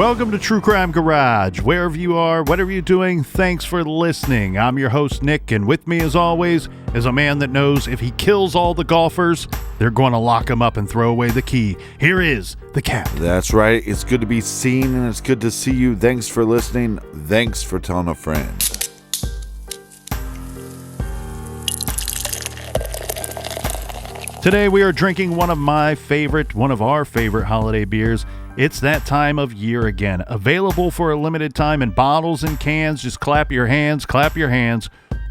Welcome to True Crime Garage. Wherever you are, whatever you're doing, thanks for listening. I'm your host, Nick, and with me, as always, is a man that knows if he kills all the golfers, they're going to lock him up and throw away the key. Here is the Captain. That's right. It's good to be seen, and it's good to see you. Thanks for listening. Thanks for telling a friend. Today, we are drinking one of our favorite holiday beers. It's that time of year again. Available for a limited time in bottles and cans. Just clap your hands.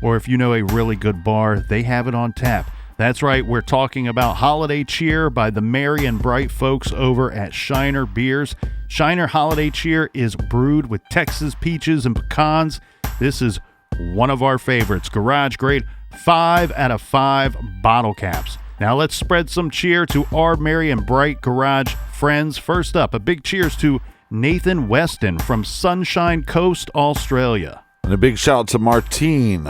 Or if you know a really good bar, they have it on tap. That's right, we're talking about Holiday Cheer by the merry and bright folks over at Shiner Beers. Shiner Holiday Cheer is brewed with Texas peaches and pecans. This is one of our favorites. Garage grade 5 out of 5 bottle caps. Now let's spread some cheer to our merry and bright garage friends. First up, a big cheers to Nathan Weston from Sunshine Coast, Australia. And a big shout out to Martine.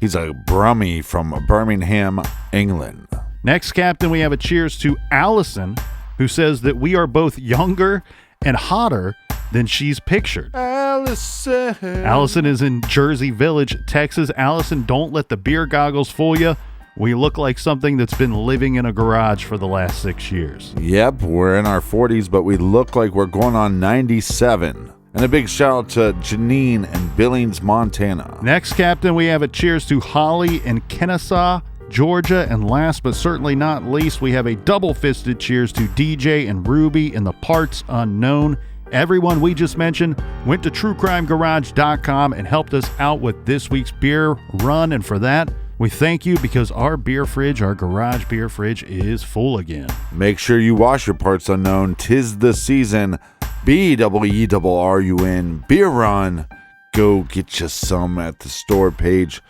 He's a Brummie from Birmingham, England. Next, Captain, we have a cheers to Allison, who says that we are both younger and hotter than she's pictured. Allison is in Jersey Village, Texas. Allison, don't let the beer goggles fool you. We look like something that's been living in a garage for the last 6 years. Yep, we're in our 40s, but we look like we're going on 97. And a big shout out to Janine in Billings, Montana. Next, Captain, we have a cheers to Holly in Kennesaw, Georgia. And last but certainly not least, we have a double-fisted cheers to DJ and Ruby in the Parts Unknown. Everyone we just mentioned went to truecrimegarage.com and helped us out with this week's beer run. And for that, we thank you because our garage beer fridge is full again. Make sure you wash your Parts Unknown. 'Tis the season. BEERUN beer run. Go get you some at the store page.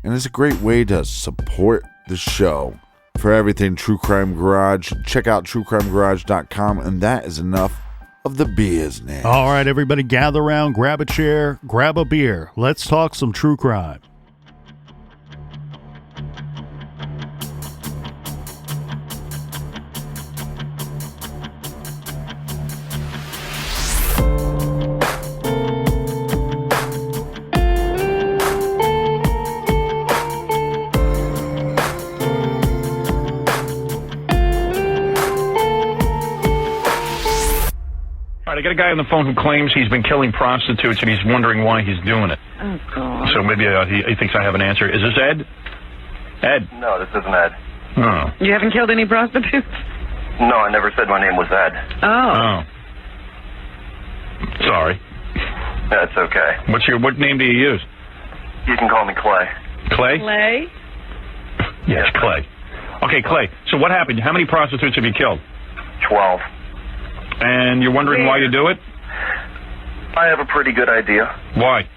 And it's a great way to support the show. For everything True Crime Garage, check out truecrimegarage.com, and that is enough of the business. All right, everybody, gather around, grab a chair, grab a beer. Let's talk some true crime. I got a guy on the phone who claims he's been killing prostitutes and he's wondering why he's doing it. Oh, God. So maybe he thinks I have an answer. Is this Ed? Ed? No, this isn't Ed. Oh. You haven't killed any prostitutes? No, I never said my name was Ed. Oh. Sorry. That's okay. What name do you use? You can call me Clay. Clay? Clay? Yes, Clay. Okay, Clay. So what happened? How many prostitutes have you killed? 12. And you're wondering why you do it? I have a pretty good idea. Why?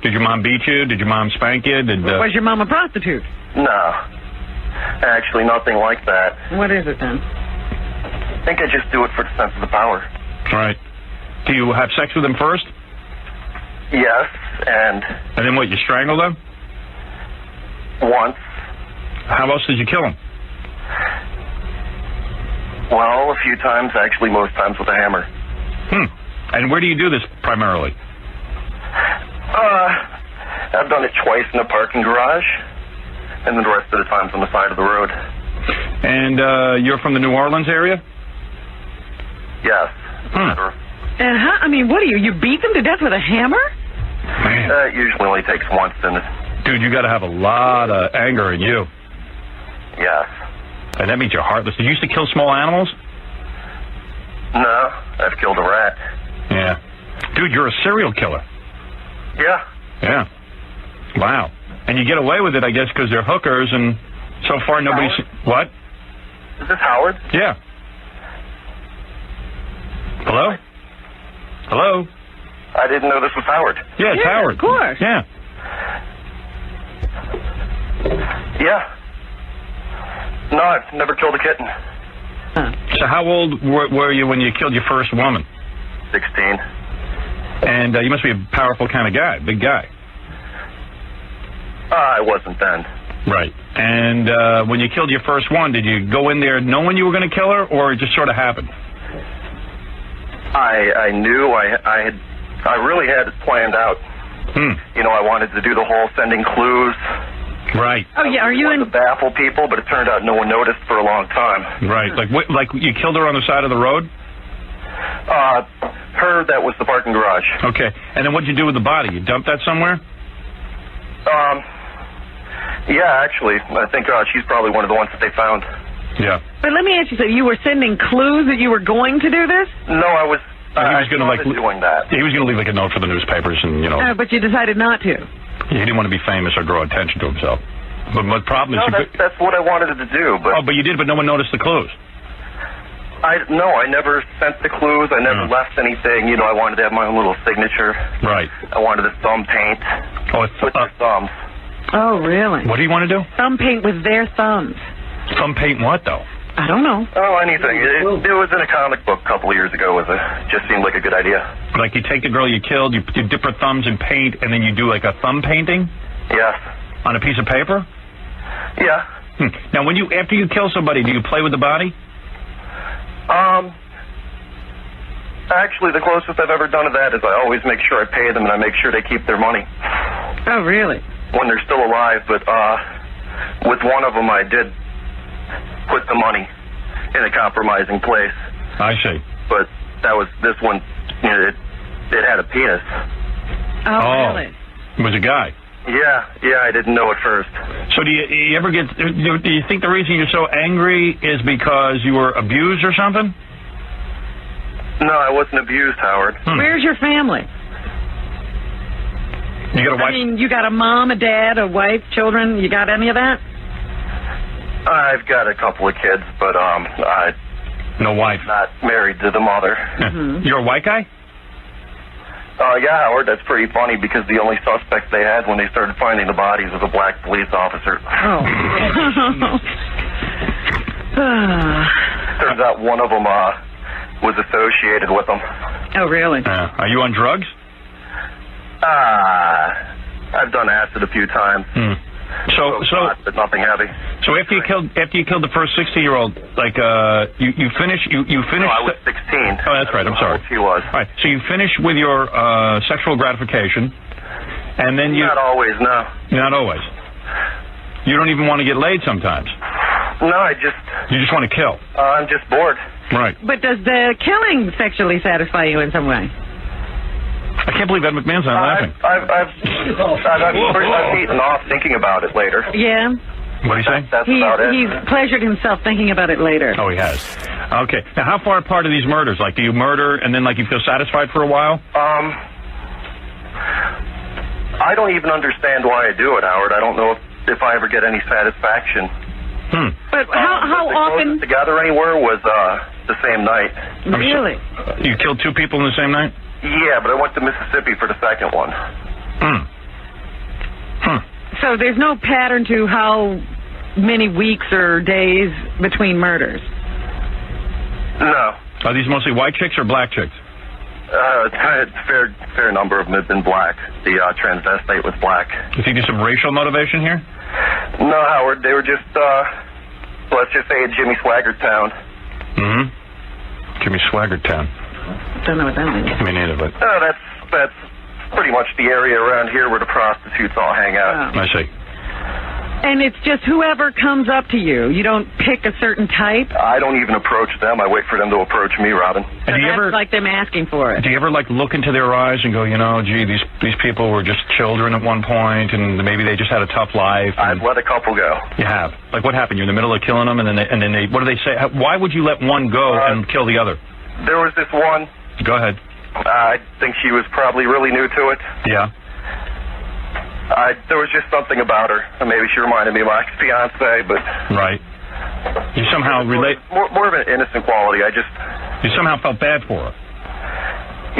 Did your mom beat you? Did your mom spank you? Was your mom a prostitute? No. Actually, nothing like that. What is it then? I think I just do it for the sense of the power. Right. Do you have sex with them first? Yes, and And then what, you strangle them? once. How else did you kill them? Well, a few times, actually most times with a hammer. And where do you do this primarily? I've done it twice in a parking garage, and then the rest of the times on the side of the road. And you're from the New Orleans area? Yes. And what do you beat them to death with a hammer? Man. It usually only takes once, and Dude, you got to have a lot of anger in you. yes. And that means you're heartless. Did you used to kill small animals? No, I've killed a rat. Yeah. Dude, you're a serial killer. Yeah. Yeah. Wow. And you get away with it, I guess, because they're hookers, and so far nobody's... What? Is this Howard? Yeah. Hello? Hello? I didn't know this was Howard. Yeah, it's Howard. Of course. Yeah. Yeah. No, I've never killed a kitten. So how old were you when you killed your first woman? 16. And you must be a powerful kind of guy, big guy. I wasn't then. Right. And when you killed your first one, did you go in there knowing you were going to kill her, or it just sort of happened? I knew I really had it planned out. You know, I wanted to do the whole sending clues. Right. Oh, yeah. Are you in? To baffle people, but it turned out no one noticed for a long time. Right. Like you killed her on the side of the road? That was the parking garage. Okay. And then what'd you do with the body? You dumped that somewhere? Yeah, actually, I think she's probably one of the ones that they found. Yeah. But let me ask you something. You were sending clues that you were going to do this? No, I was. He was going to doing that. He was going to leave like a note for the newspapers, and But you decided not to. he didn't want to be famous or draw attention to himself. But the problem is, No, that's what I wanted to do. But but you did, but no one noticed the clues. I never sent the clues. I never left anything. You know, I wanted to have my own little signature. Right. I wanted a thumb paint with their thumbs. Oh, really? What do you want to do? Thumb paint with their thumbs. Thumb paint what, though? I don't know. Oh, anything. It was in a comic book a couple of years ago. Just seemed like a good idea. Like you take the girl you killed, you dip her thumbs in paint, and then you do like a thumb painting? Yes. On a piece of paper? Yeah. Now, after you kill somebody, do you play with the body? Actually, the closest I've ever done to that is I always make sure I pay them and I make sure they keep their money. Oh, really? When they're still alive, but with one of them I did put the money in a compromising place. I see. But this one, you know, it had a penis. Oh, really? It was a guy. Yeah, I didn't know at first. So do you ever get, do you think the reason you're so angry is because you were abused or something? No, I wasn't abused, Howard. Where's your family? You got a wife? I mean, you got a mom, a dad, a wife, children. You got any of that? I've got a couple of kids, but no wife. Not married to the mother. You're a white guy? Yeah, Howard, that's pretty funny because the only suspect they had when they started finding the bodies was a black police officer. Oh. Turns out one of them was associated with them. Oh, really? Are you on drugs? I've done acid a few times. But nothing heavy. So after you killed the first 60-year-old, like you finished. No, I was 16. Oh, that's right. I'm sorry. She was. All right. So you finished with your sexual gratification, and then you. Not always, no. Not always. You don't even want to get laid sometimes. No, You just want to kill. I'm just bored. Right. But does the killing sexually satisfy you in some way? I can't believe Ed McMahon's not laughing. I've eaten off thinking about it later. Yeah. What do you say? That's about it. He's pleasured himself thinking about it later. Oh, he has. Okay. Now, how far apart are these murders? Like, do you murder and then, like, you feel satisfied for a while? I don't even understand why I do it, Howard. I don't know if I ever get any satisfaction. But how often? Together anywhere was the same night. Really? You killed two people in the same night? Yeah, but I went to Mississippi for the second one. So there's no pattern to how many weeks or days between murders? No. Are these mostly white chicks or black chicks? A fair number of them have been black. The transvestite was black. You think there's some racial motivation here? No, Howard. They were just, let's just say, a Jimmy Swaggart town. Jimmy Swaggart town. Don't know what that means. Me neither, but... That's pretty much the area around here where the prostitutes all hang out. I see. And it's just whoever comes up to you. You don't pick a certain type? I don't even approach them. I wait for them to approach me, Robin. So that's like them asking for it. Do you ever, like, look into their eyes and go, you know, gee, these people were just children at one point, and maybe they just had a tough life? I've let a couple go. You have? Like, what happened? You're in the middle of killing them, and then they what do they say? Why would you let one go and kill the other? There was this one. Go ahead. I think she was probably really new to it. Yeah. There was just something about her. Maybe she reminded me of my ex-fiance, but... Right. You somehow relate... More of an innocent quality. You somehow felt bad for her.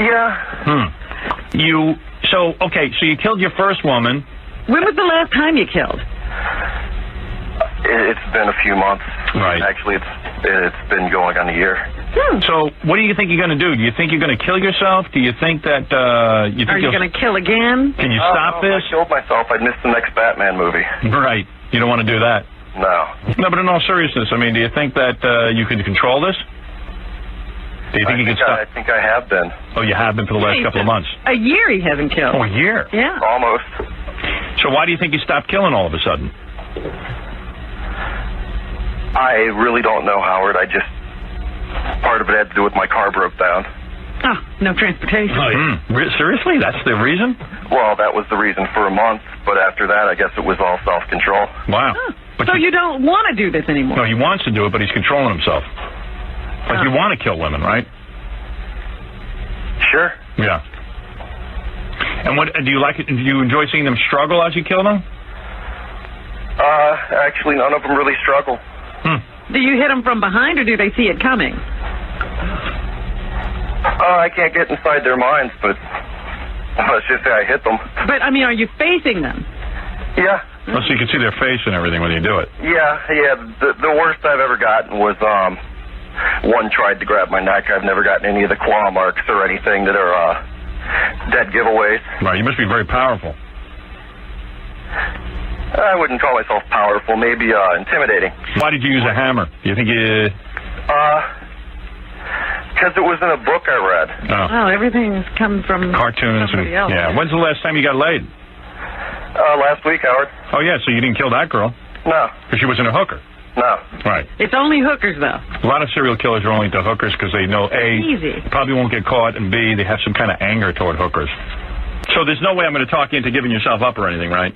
Yeah. So you killed your first woman. When was the last time you killed? It's been a few months. Right. Actually, it's been going on a year. So, what do you think you're going to do? Do you think you're going to kill yourself? Do you think that Are you going to kill again? Can you stop this? If I killed myself, I'd miss the next Batman movie. Right. You don't want to do that. No. No, but in all seriousness, I mean, do you think that you can control this? Do you think he can stop? I think I have been. Oh, you have been for the last couple of months. A year he hasn't killed. Oh, a year. Yeah. Almost. So why do you think he stopped killing all of a sudden? I really don't know, Howard. Part of it had to do with my car broke down. Oh, no transportation. Seriously? That's the reason? Well, that was the reason for a month, but after that, I guess it was all self-control. Wow. Oh, But so you don't want to do this anymore? No, he wants to do it, but he's controlling himself. Like you want to kill women, right? Sure. Yeah. And what do you like? Do you enjoy seeing them struggle as you kill them? Actually, none of them really struggle. Do you hit them from behind, or do they see it coming? I can't get inside their minds, but let's just say I hit them. But, I mean, are you facing them? Yeah. Oh, so you can see their face and everything when you do it. Yeah. The worst I've ever gotten was one tried to grab my neck. I've never gotten any of the claw marks or anything that are dead giveaways. Right. You must be very powerful. I wouldn't call myself powerful. Maybe intimidating. Why did you use a hammer? Do you think you? Because it was in a book I read. Oh, everything's come from Cartoons and somebody else. yeah. When's the last time you got laid? Last week, Howard. Oh yeah. So you didn't kill that girl No. because she wasn't a hooker. No. Right. It's only hookers, though. A lot of serial killers are only into hookers because they know A, Easy. probably won't get caught, and B, they have some kind of anger toward hookers. So there's no way I'm going to talk you into giving yourself up or anything, right?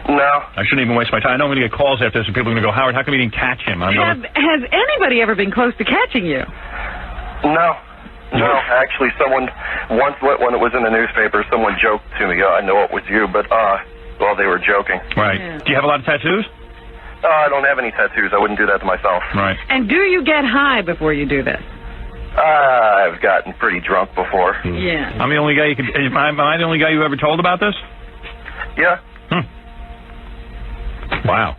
No. I shouldn't even waste my time. I know I'm going to get calls after this, and people are going to go, Howard, how come you didn't catch him? I'm going Has anybody ever been close to catching you? No. No. Actually, someone once, when it was in the newspaper, someone joked to me. I know it was you, but well, they were joking. Right. Yeah. Do you have a lot of tattoos? I don't have any tattoos. I wouldn't do that to myself. Right. And do you get high before you do this? I've gotten pretty drunk before. Yeah. I'm the only guy you could. Am I the only guy you ever told about this? Yeah. Wow.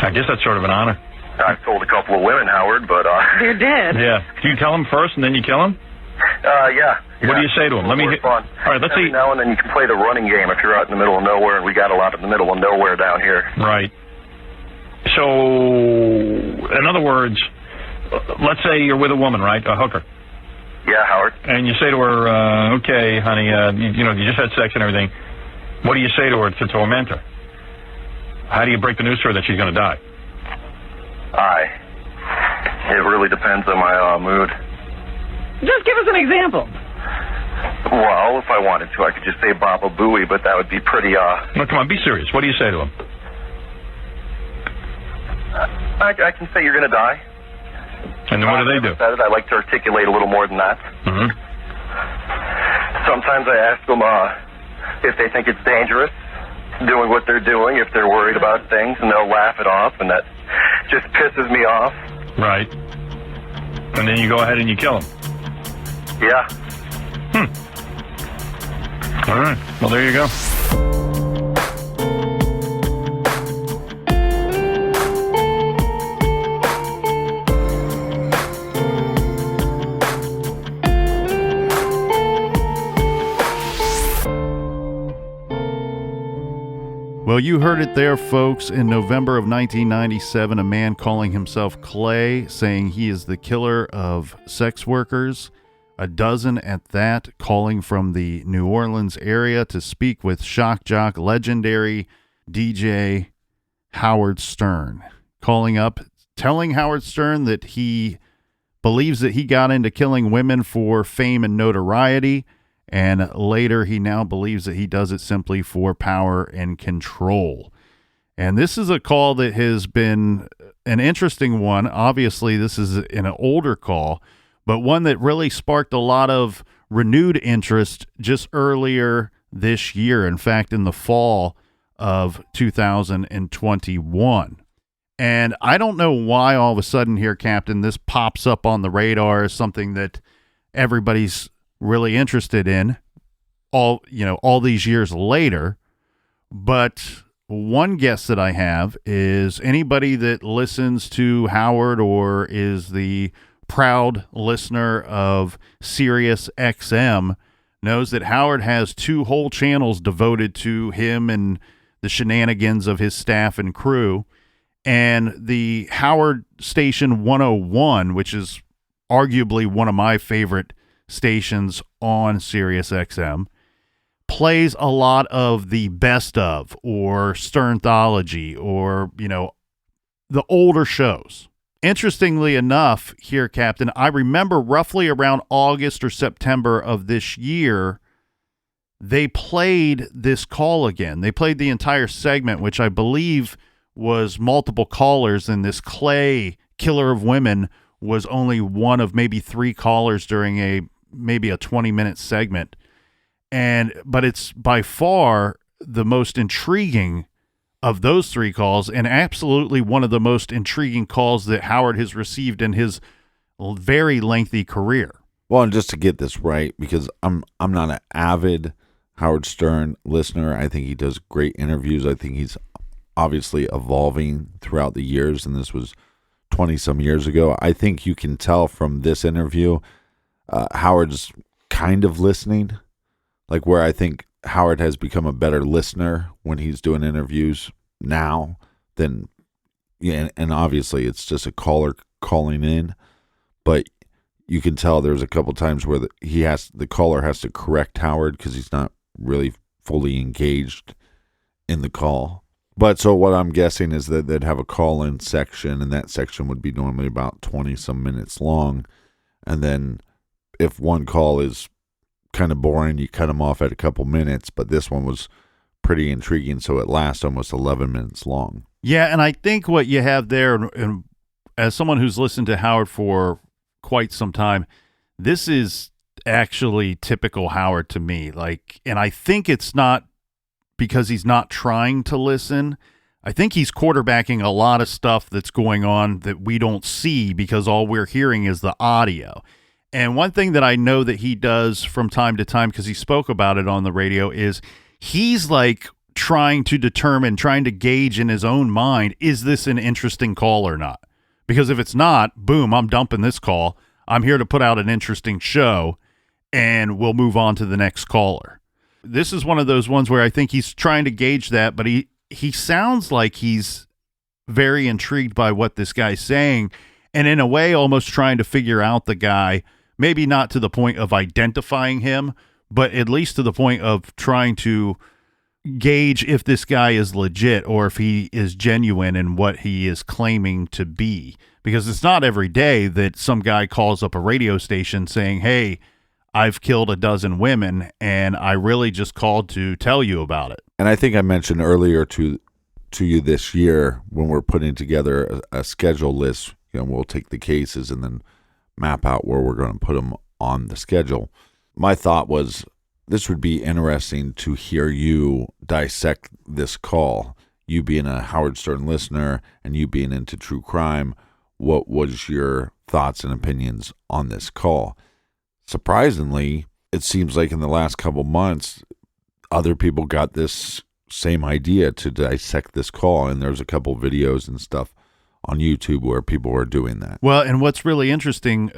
I guess that's sort of an honor. I've told a couple of women, Howard, but They're dead. Yeah. Do you tell them first and then you kill them? yeah. What do you say to them? Let me. Fun. All right. Let's Every see. now and then you can play the running game if you're out in the middle of nowhere, and we got a lot in the middle of nowhere down here. Right. So, in other words, let's say you're with a woman, right? A hooker. Yeah, Howard. And you say to her, okay, honey, you just had sex and everything. What do you say to her to torment her? How do you break the news to her that she's going to die? It really depends on my mood. Just give us an example. Well, if I wanted to, I could just say Baba Booey, but that would be pretty, No, come on, be serious. What do you say to him? I can say you're going to die. And then what do they do? I like to articulate a little more than that. Mm-hmm. Sometimes I ask them if they think it's dangerous doing what they're doing, if they're worried about things, and they'll laugh it off, and that just pisses me off. Right. And then you go ahead and you kill him. Yeah. All right. Well, there you go. Well, you heard it there, folks. In November of 1997, a man calling himself Clay, saying he is the killer of sex workers, a dozen at that, calling from the New Orleans area to speak with shock jock legendary DJ Howard Stern. Calling up, telling Howard Stern that he believes that he got into killing women for fame and notoriety, and later he now believes that he does it simply for power and control. And this is a call that has been an interesting one. Obviously, this is an older call, but one that really sparked a lot of renewed interest just earlier this year. In fact, in the fall of 2021. And I don't know why all of a sudden here, Captain, this pops up on the radar as something that everybody's really interested in all these years later. But one guess that I have is anybody that listens to Howard or is the proud listener of Sirius XM knows that Howard has 2 whole channels devoted to him and the shenanigans of his staff and crew. And the Howard Station 101, which is arguably one of my favorite stations on Sirius XM, plays a lot of the best of or Sternthology or, the older shows. Interestingly enough here, Captain, I remember roughly around August or September of this year, they played this call again. They played the entire segment, which I believe was multiple callers, and this Clay, Killer of Women, was only one of maybe 3 callers during maybe a 20-minute segment. But it's by far the most intriguing of those 3 calls, and absolutely one of the most intriguing calls that Howard has received in his very lengthy career. Well, and just to get this right, because I'm not an avid Howard Stern listener. I think he does great interviews. I think he's obviously evolving throughout the years, and this was 20-some years ago. I think you can tell from this interview, Howard's kind of listening, like where I think Howard has become a better listener when he's doing interviews now than, and obviously it's just a caller calling in, but you can tell there's a couple times where the caller has to correct Howard because he's not really fully engaged in the call. But so what I'm guessing is that they'd have a call-in section, and that section would be normally about 20-some minutes long. And then if one call is kind of boring, you cut them off at a couple minutes. But this one was pretty intriguing, so it lasts almost 11 minutes long. Yeah, and I think what you have there, and as someone who's listened to Howard for quite some time, this is actually typical Howard to me. And I think it's not because he's not trying to listen. I think he's quarterbacking a lot of stuff that's going on that we don't see because all we're hearing is the audio. And one thing that I know that he does from time to time, because he spoke about it on the radio, is he's trying to gauge in his own mind, is this an interesting call or not? Because if it's not, boom, I'm dumping this call. I'm here to put out an interesting show, and we'll move on to the next caller. This is one of those ones where I think he's trying to gauge that, but he sounds like he's very intrigued by what this guy's saying, and in a way almost trying to figure out the guy, maybe not to the point of identifying him, but at least to the point of trying to gauge if this guy is legit or if he is genuine in what he is claiming to be. Because it's not every day that some guy calls up a radio station saying, hey, I've killed a dozen women, and I really just called to tell you about it. And I think I mentioned earlier to you this year when we're putting together a schedule list, we'll take the cases and then map out where we're going to put them on the schedule. My thought was this would be interesting to hear you dissect this call. You being a Howard Stern listener and you being into true crime, what was your thoughts and opinions on this call? Surprisingly, it seems like in the last couple months, other people got this same idea to dissect this call, and there's a couple videos and stuff on YouTube where people are doing that. Well, and what's really interesting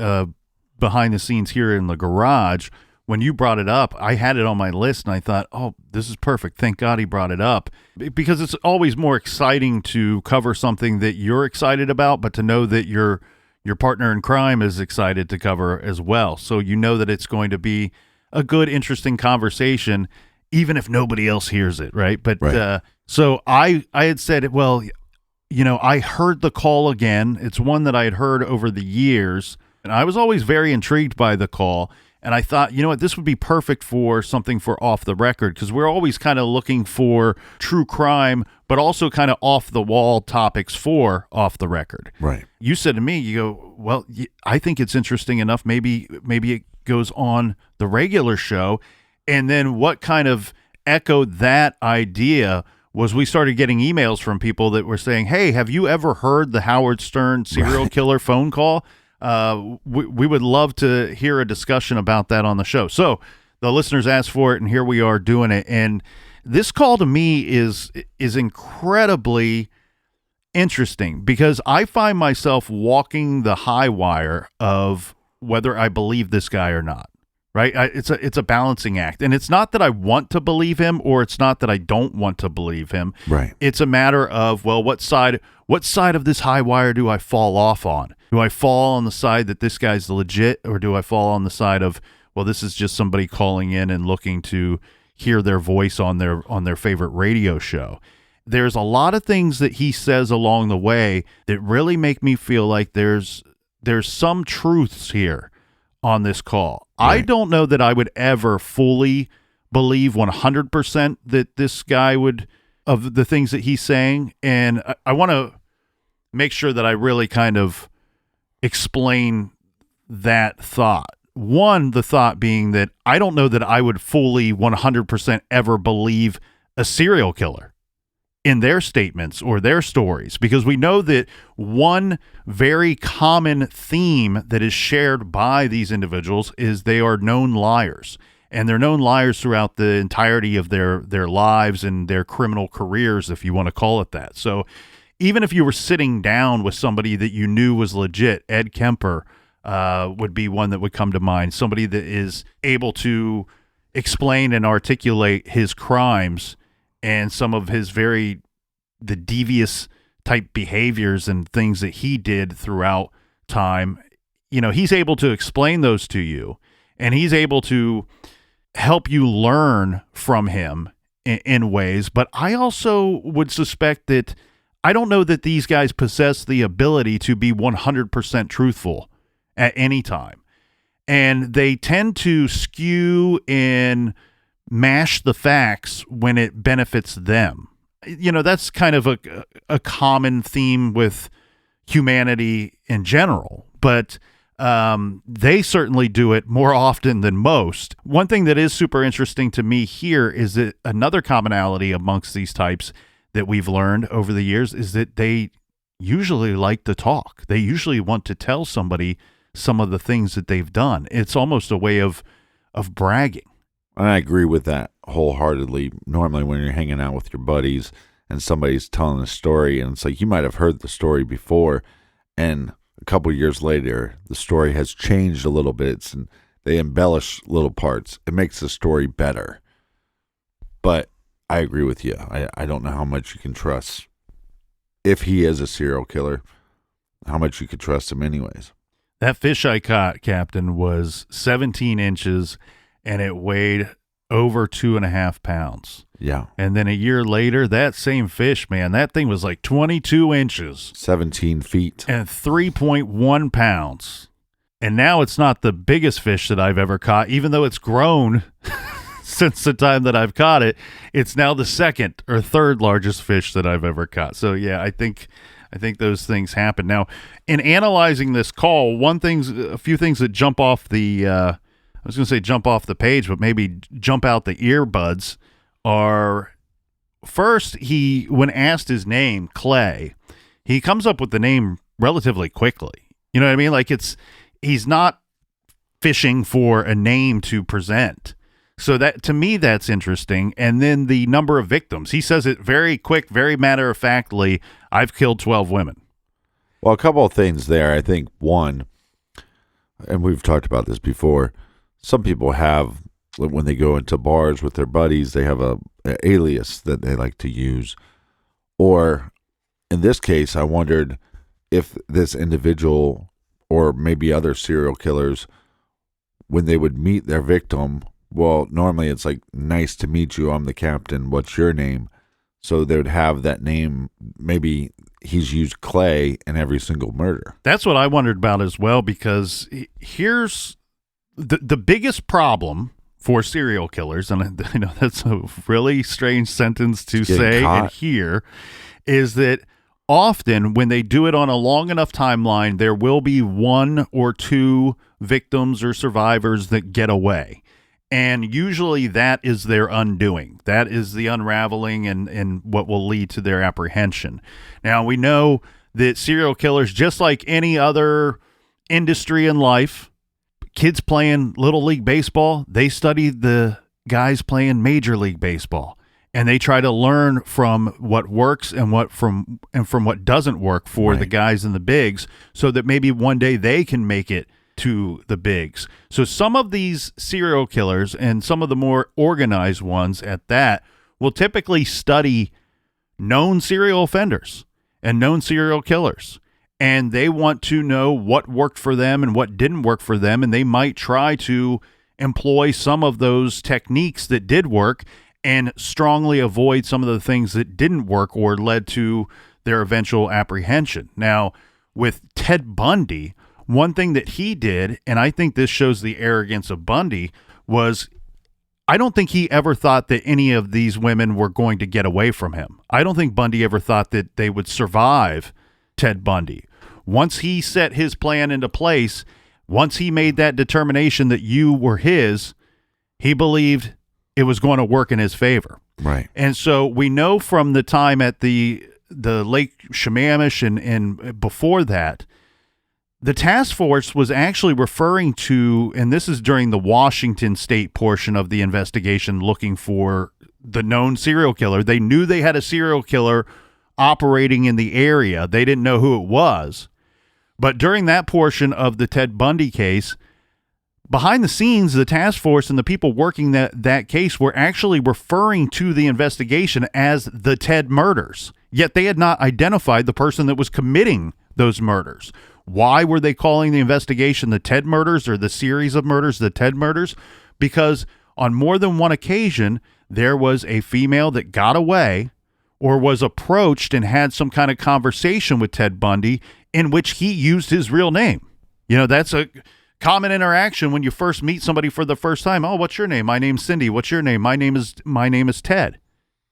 behind the scenes here in the garage, when you brought it up, I had it on my list, and I thought, oh, this is perfect. Thank God he brought it up. Because it's always more exciting to cover something that you're excited about, but to know that your partner in crime is excited to cover as well. So you know that it's going to be a good, interesting conversation, even if nobody else hears it, right? But right. So I had said, well, I heard the call again. It's one that I had heard over the years, and I was always very intrigued by the call. And I thought, you know what, this would be perfect for something for Off the Record, because we're always kind of looking for true crime, but also kind of off-the-wall topics for Off the Record. Right. You said to me, you go, well, I think it's interesting enough. Maybe it goes on the regular show. And then what kind of echoed that idea was we started getting emails from people that were saying, hey, have you ever heard the Howard Stern serial killer phone call? We would love to hear a discussion about that on the show. So the listeners asked for it, and here we are doing it. And this call to me is incredibly interesting because I find myself walking the high wire of whether I believe this guy or not. Right? It's a balancing act. And it's not that I want to believe him or it's not that I don't want to believe him. Right. It's a matter of, well, what side of this high wire do I fall off on? Do I fall on the side that this guy's legit, or do I fall on the side of, well, this is just somebody calling in and looking to hear their voice on their favorite radio show? There's a lot of things that he says along the way that really make me feel like there's some truths here on this call. Right. I don't know that I would ever fully believe 100% that this guy would, of the things that he's saying. And I want to make sure that I really kind of explain that thought. One, the thought being that I don't know that I would fully 100% ever believe a serial killer in their statements or their stories, because we know that one very common theme that is shared by these individuals is they are known liars, and they're known liars throughout the entirety of their lives and their criminal careers, if you want to call it that. So even if you were sitting down with somebody that you knew was legit, Ed Kemper would be one that would come to mind, somebody that is able to explain and articulate his crimes and some of his the devious type behaviors and things that he did throughout time. You know, he's able to explain those to you, and he's able to help you learn from him in ways. But I also would suspect that I don't know that these guys possess the ability to be 100% truthful at any time. And they tend to skew and mash the facts when it benefits them. You know, that's kind of a common theme with humanity in general, but they certainly do it more often than most. One thing that is super interesting to me here is that another commonality amongst these types that we've learned over the years is that they usually like to talk. They usually want to tell somebody some of the things that they've done. It's almost a way of bragging. I agree with that wholeheartedly. Normally when you're hanging out with your buddies and somebody's telling a story, and it's like you might have heard the story before, and a couple of years later the story has changed a little bit and they embellish little parts. It makes the story better. But I agree with you. I don't know how much you can trust, if he is a serial killer, how much you could trust him anyways. That fish I caught, Captain, was 17 inches, and it weighed over 2.5 pounds. Yeah. And then a year later, that same fish, man, that thing was like 22 inches. 17 feet. And 3.1 pounds. And now it's not the biggest fish that I've ever caught, even though it's grown since the time that I've caught it. It's now the second or third largest fish that I've ever caught. So, yeah, I think those things happen. Now, in analyzing this call, a few things that jump off the, I was going to say jump off the page, but maybe jump out the earbuds are, first, when asked his name, Clay, he comes up with the name relatively quickly. You know what I mean? Like he's not fishing for a name to present. So that, to me, that's interesting. And then the number of victims. He says it very quick, very matter-of-factly, I've killed 12 women. Well, a couple of things there. I think one, and we've talked about this before, some people have, when they go into bars with their buddies, they have an alias that they like to use. Or in this case, I wondered if this individual or maybe other serial killers, when they would meet their victim, well, normally it's like, nice to meet you, I'm the captain, what's your name? So they would have that name. Maybe he's used Clay in every single murder. That's what I wondered about as well, because here's the biggest problem for serial killers, and I know that's a really strange sentence to say and hear, is that often when they do it on a long enough timeline, there will be one or two victims or survivors that get away. And usually that is their undoing. That is the unraveling and what will lead to their apprehension. Now, we know that serial killers, just like any other industry in life, kids playing Little League Baseball, they study the guys playing Major League Baseball. And they try to learn from what works and from what doesn't work for the guys in the bigs, so that maybe one day they can make it to the bigs. So some of these serial killers, and some of the more organized ones at that, will typically study known serial offenders and known serial killers. and they want to know what worked for them and what didn't work for them, and they might try to employ some of those techniques that did work and strongly avoid some of the things that didn't work or led to their eventual apprehension. Now, with Ted Bundy, one thing that he did, and I think this shows the arrogance of Bundy, was I don't think he ever thought that any of these women were going to get away from him. I don't think Bundy ever thought that they would survive Ted Bundy. Once he set his plan into place, once he made that determination that you were his, he believed it was going to work in his favor. Right. And so we know from the time at the Lake Sammamish and before that, the task force was actually referring to, and this is during the Washington state portion of the investigation looking for the known serial killer. They knew they had a serial killer operating in the area. They didn't know who it was. But during that portion of the Ted Bundy case, behind the scenes, the task force and the people working that case were actually referring to the investigation as the Ted murders. Yet they had not identified the person that was committing those murders. Why were they calling the investigation the Ted murders, or the series of murders the Ted murders? Because on more than one occasion, there was a female that got away or was approached and had some kind of conversation with Ted Bundy in which he used his real name. You know, that's a common interaction when you first meet somebody for the first time. Oh, what's your name? My name's Cindy. What's your name? My name is Ted.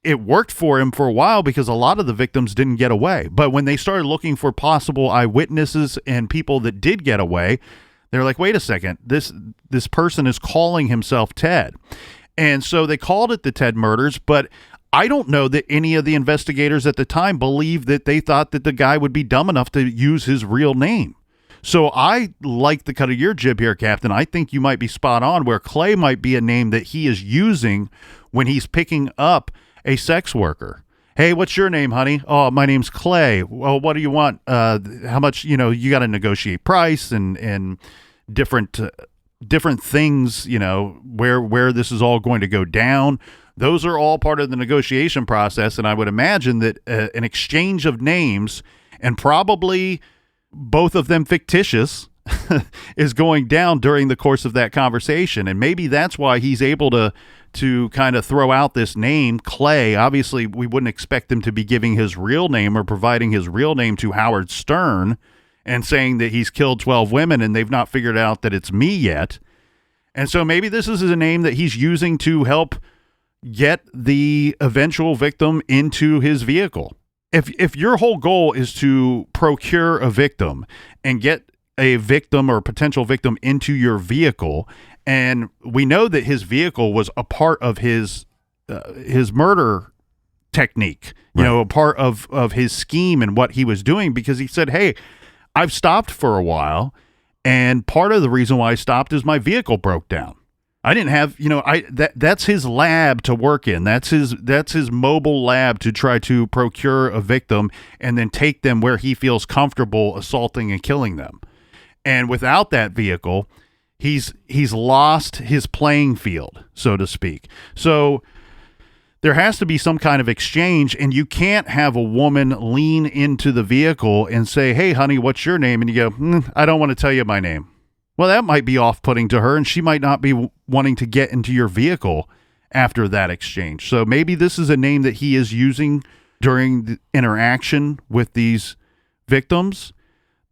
It worked for him for a while because a lot of the victims didn't get away. But when they started looking for possible eyewitnesses and people that did get away, they're like, wait a second, this person is calling himself Ted. And so they called it the Ted murders, but I don't know that any of the investigators at the time believed that they thought that the guy would be dumb enough to use his real name. So I like the cut of your jib here, Captain. I think you might be spot on where Clay might be a name that he is using when he's picking up a sex worker. Hey, what's your name, honey? Oh, my name's Clay. Well, what do you want? How much, you got to negotiate price and different things, where this is all going to go down. Those are all part of the negotiation process. And I would imagine that an exchange of names, and probably both of them fictitious, is going down during the course of that conversation. And maybe that's why he's able to kind of throw out this name, Clay. Obviously, we wouldn't expect him to be giving his real name or providing his real name to Howard Stern and saying that he's killed 12 women and they've not figured out that it's me yet. And so maybe this is a name that he's using to help get the eventual victim into his vehicle. If your whole goal is to procure a victim and get a victim or potential victim into your vehicle, and we know that his vehicle was a part of his murder technique, a part of his scheme and what he was doing, because he said, hey, I've stopped for a while, and part of the reason why I stopped is my vehicle broke down. I didn't have, that's his lab to work in. That's his mobile lab to try to procure a victim and then take them where he feels comfortable assaulting and killing them. And without that vehicle, he's lost his playing field, so to speak. So there has to be some kind of exchange, and you can't have a woman lean into the vehicle and say, hey, honey, what's your name? And you go, I don't want to tell you my name. Well, that might be off-putting to her, and she might not be wanting to get into your vehicle after that exchange. So maybe this is a name that he is using during the interaction with these victims.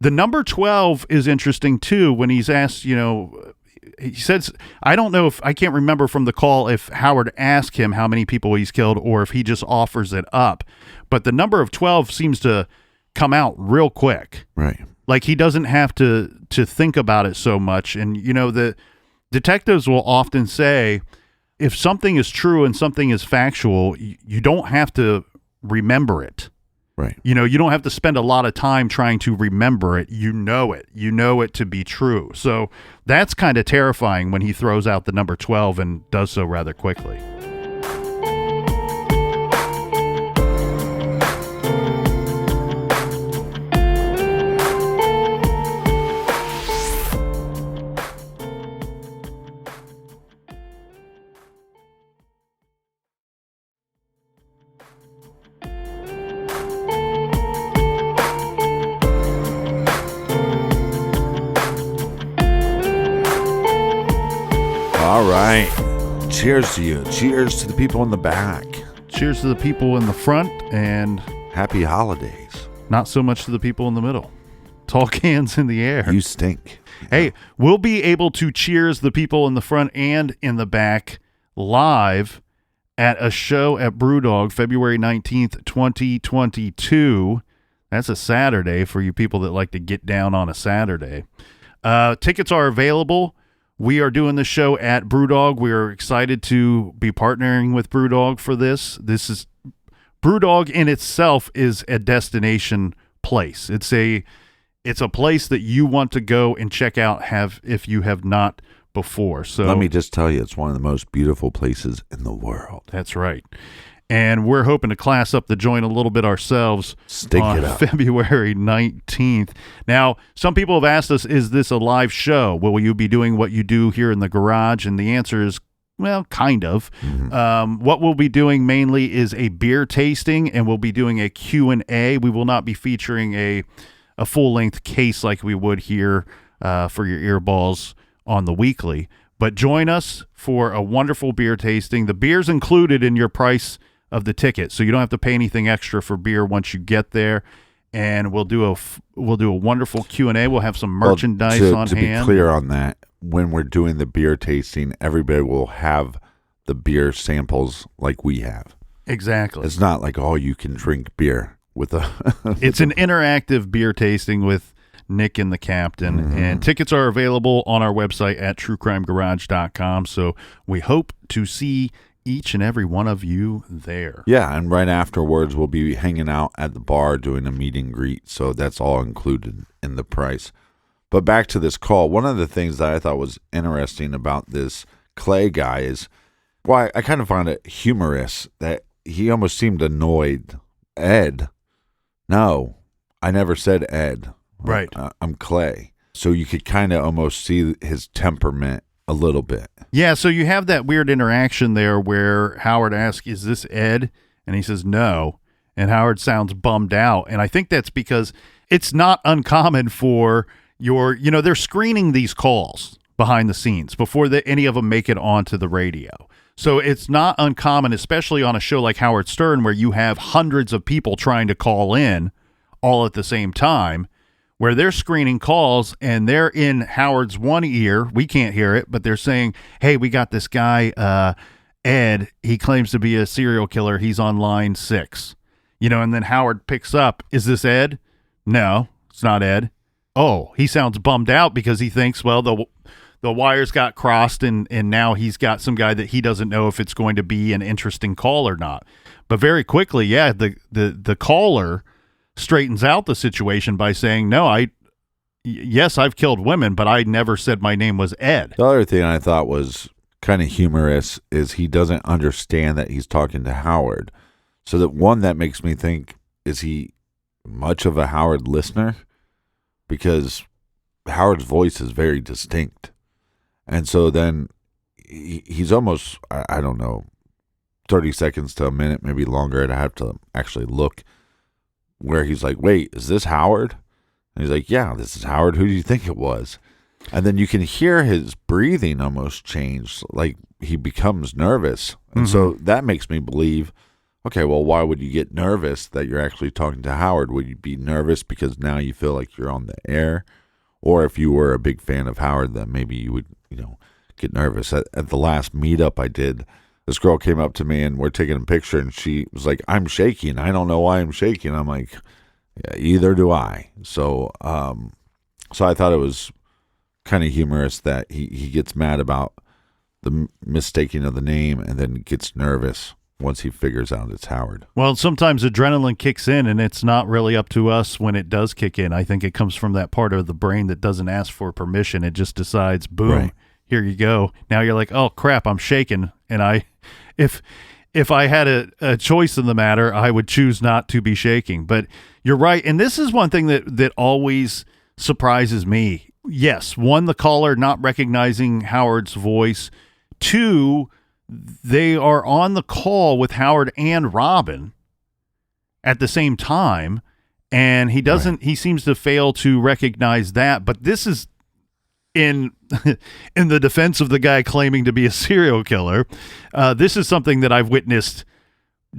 The number 12 is interesting, too, when he's asked, he says, I don't know I can't remember from the call if Howard asked him how many people he's killed or if he just offers it up. But the number of 12 seems to come out real quick. Right. Like he doesn't have to think about it so much. And, the detectives will often say, if something is true and something is factual, you don't have to remember it. Right. You don't have to spend a lot of time trying to remember it. You know it to be true. So that's kind of terrifying when he throws out the number 12 and does so rather quickly. All right. Cheers to you. Cheers to the people in the back. Cheers to the people in the front, and Happy holidays. not so much to the people in the middle. Tall cans in the air. You stink. Hey, we'll be able to cheers the people in the front and in the back live at a show at Brewdog February 19th, 2022. That's a Saturday for you people that like to get down on a Saturday. Tickets are available. We are doing the show at Brewdog. We are excited to be partnering with Brewdog for this. This is Brewdog in itself is a destination place. It's a place that you want to go and check out if you have not before. So Let me just tell you, it's one of the most beautiful places in the world. that's right. And we're hoping to class up the joint a little bit ourselves Stink on it up. February 19th. Now, some people have asked us, is this a live show? Will you be doing what you do here in the garage? And the answer is, well, kind of. What we'll be doing mainly is a beer tasting, and we'll be doing a Q&A. We will not be featuring a full-length case like we would here for your earballs on the weekly. But join us for a wonderful beer tasting. The beer's included in your price of the ticket, so you don't have to pay anything extra for beer once you get there. And we'll do a wonderful Q&A. We'll have some merchandise on to hand. be clear on that, when we're doing the beer tasting, everybody will have the beer samples like we have. Exactly. It's not like all you can drink beer with a. It's an interactive beer tasting with Nick and the Captain, and tickets are available on our website at truecrimegarage.com. So we hope to see each and every one of you there. Yeah, and right afterwards we'll be hanging out at the bar doing a meet and greet, so that's all included in the price. But back to this call, one of the things that I thought was interesting about this Clay guy is, well, I kind of found it humorous that he almost seemed annoyed. Ed? No, I never said Ed. Right. I'm Clay. So you could kind of almost see his temperament a little bit. Yeah, so you have that weird interaction there where Howard asks, is this Ed? And he says, no. And Howard sounds bummed out. And I think that's because it's not uncommon for they're screening these calls behind the scenes before any of them make it onto the radio. So it's not uncommon, especially on a show like Howard Stern, where you have hundreds of people trying to call in all at the same time, where they're screening calls and they're in Howard's one ear. We can't hear it, but they're saying, hey, we got this guy, Ed. He claims to be a serial killer. He's on line 6. And then Howard picks up, is this Ed? No, it's not Ed. Oh, he sounds bummed out because he thinks, well, the wires got crossed and now he's got some guy that he doesn't know if it's going to be an interesting call or not. But very quickly, yeah, the caller straightens out the situation by saying, no, yes, I've killed women, but I never said my name was Ed. The other thing I thought was kind of humorous is he doesn't understand that he's talking to Howard. So that makes me think, is he much of a Howard listener? Because Howard's voice is very distinct. And so then he's almost, I don't know, 30 seconds to a minute, maybe longer. I'd have to actually look, where he's like, wait, is this Howard? And he's like, yeah, this is Howard. Who do you think it was? And then you can hear his breathing almost change, like he becomes nervous. And so that makes me believe, okay, well, why would you get nervous that you're actually talking to Howard? Would you be nervous because now you feel like you're on the air? Or if you were a big fan of Howard, then maybe you would, get nervous. At the last meetup I did, this girl came up to me and we're taking a picture and she was like, I'm shaking. I don't know why I'm shaking. I'm like, yeah, either do I. So I thought it was kind of humorous that he gets mad about the mistaking of the name and then gets nervous once he figures out it's Howard. Well, sometimes adrenaline kicks in and it's not really up to us when it does kick in. I think it comes from that part of the brain that doesn't ask for permission. It just decides, boom, Right. Here you go. Now you're like, oh crap, I'm shaking. And if I had a choice in the matter, I would choose not to be shaking. But you're right. And this is one thing that always surprises me. Yes, one, the caller not recognizing Howard's voice. 2, they are on the call with Howard and Robin at the same time, and he doesn't. Right. He seems to fail to recognize that. But this is in in the defense of the guy claiming to be a serial killer, this is something that I've witnessed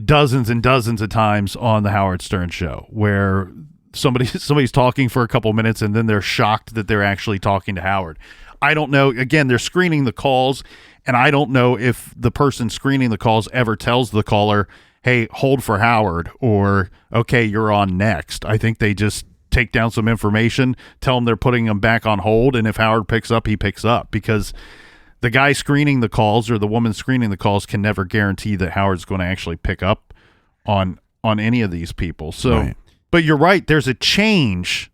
dozens and dozens of times on the Howard Stern show, where somebody's talking for a couple minutes and then they're shocked that they're actually talking to Howard. I don't know. Again, they're screening the calls, and I don't know if the person screening the calls ever tells the caller, hey, hold for Howard, or okay, you're on next. I think they just take down some information, tell them they're putting them back on hold, and if Howard picks up, he picks up, because the guy screening the calls or the woman screening the calls can never guarantee that Howard's going to actually pick up on any of these people. So, Right. But you're right. There's a change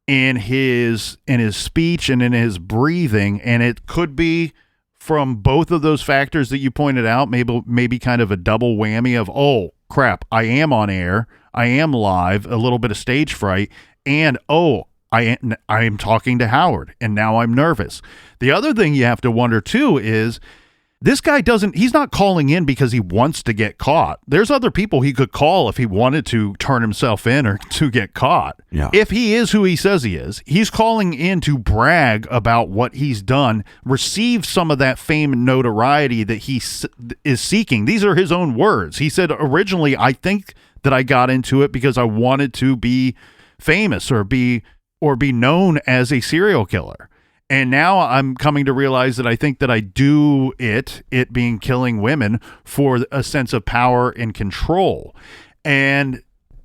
in his speech and in his breathing, and it could be from both of those factors that you pointed out. Maybe kind of a double whammy of, oh crap, I am on air, I am live, a little bit of stage fright, and I am talking to Howard, and now I'm nervous. The other thing you have to wonder too is, this guy he's not calling in because he wants to get caught. There's other people he could call if he wanted to turn himself in or to get caught. Yeah. If he is who he says he is, he's calling in to brag about what he's done, receive some of that fame and notoriety that he is seeking. These are his own words. He said, originally, I think that I got into it because I wanted to be famous or be known as a serial killer. And now I'm coming to realize that I think that I do it being killing women, for a sense of power and control. And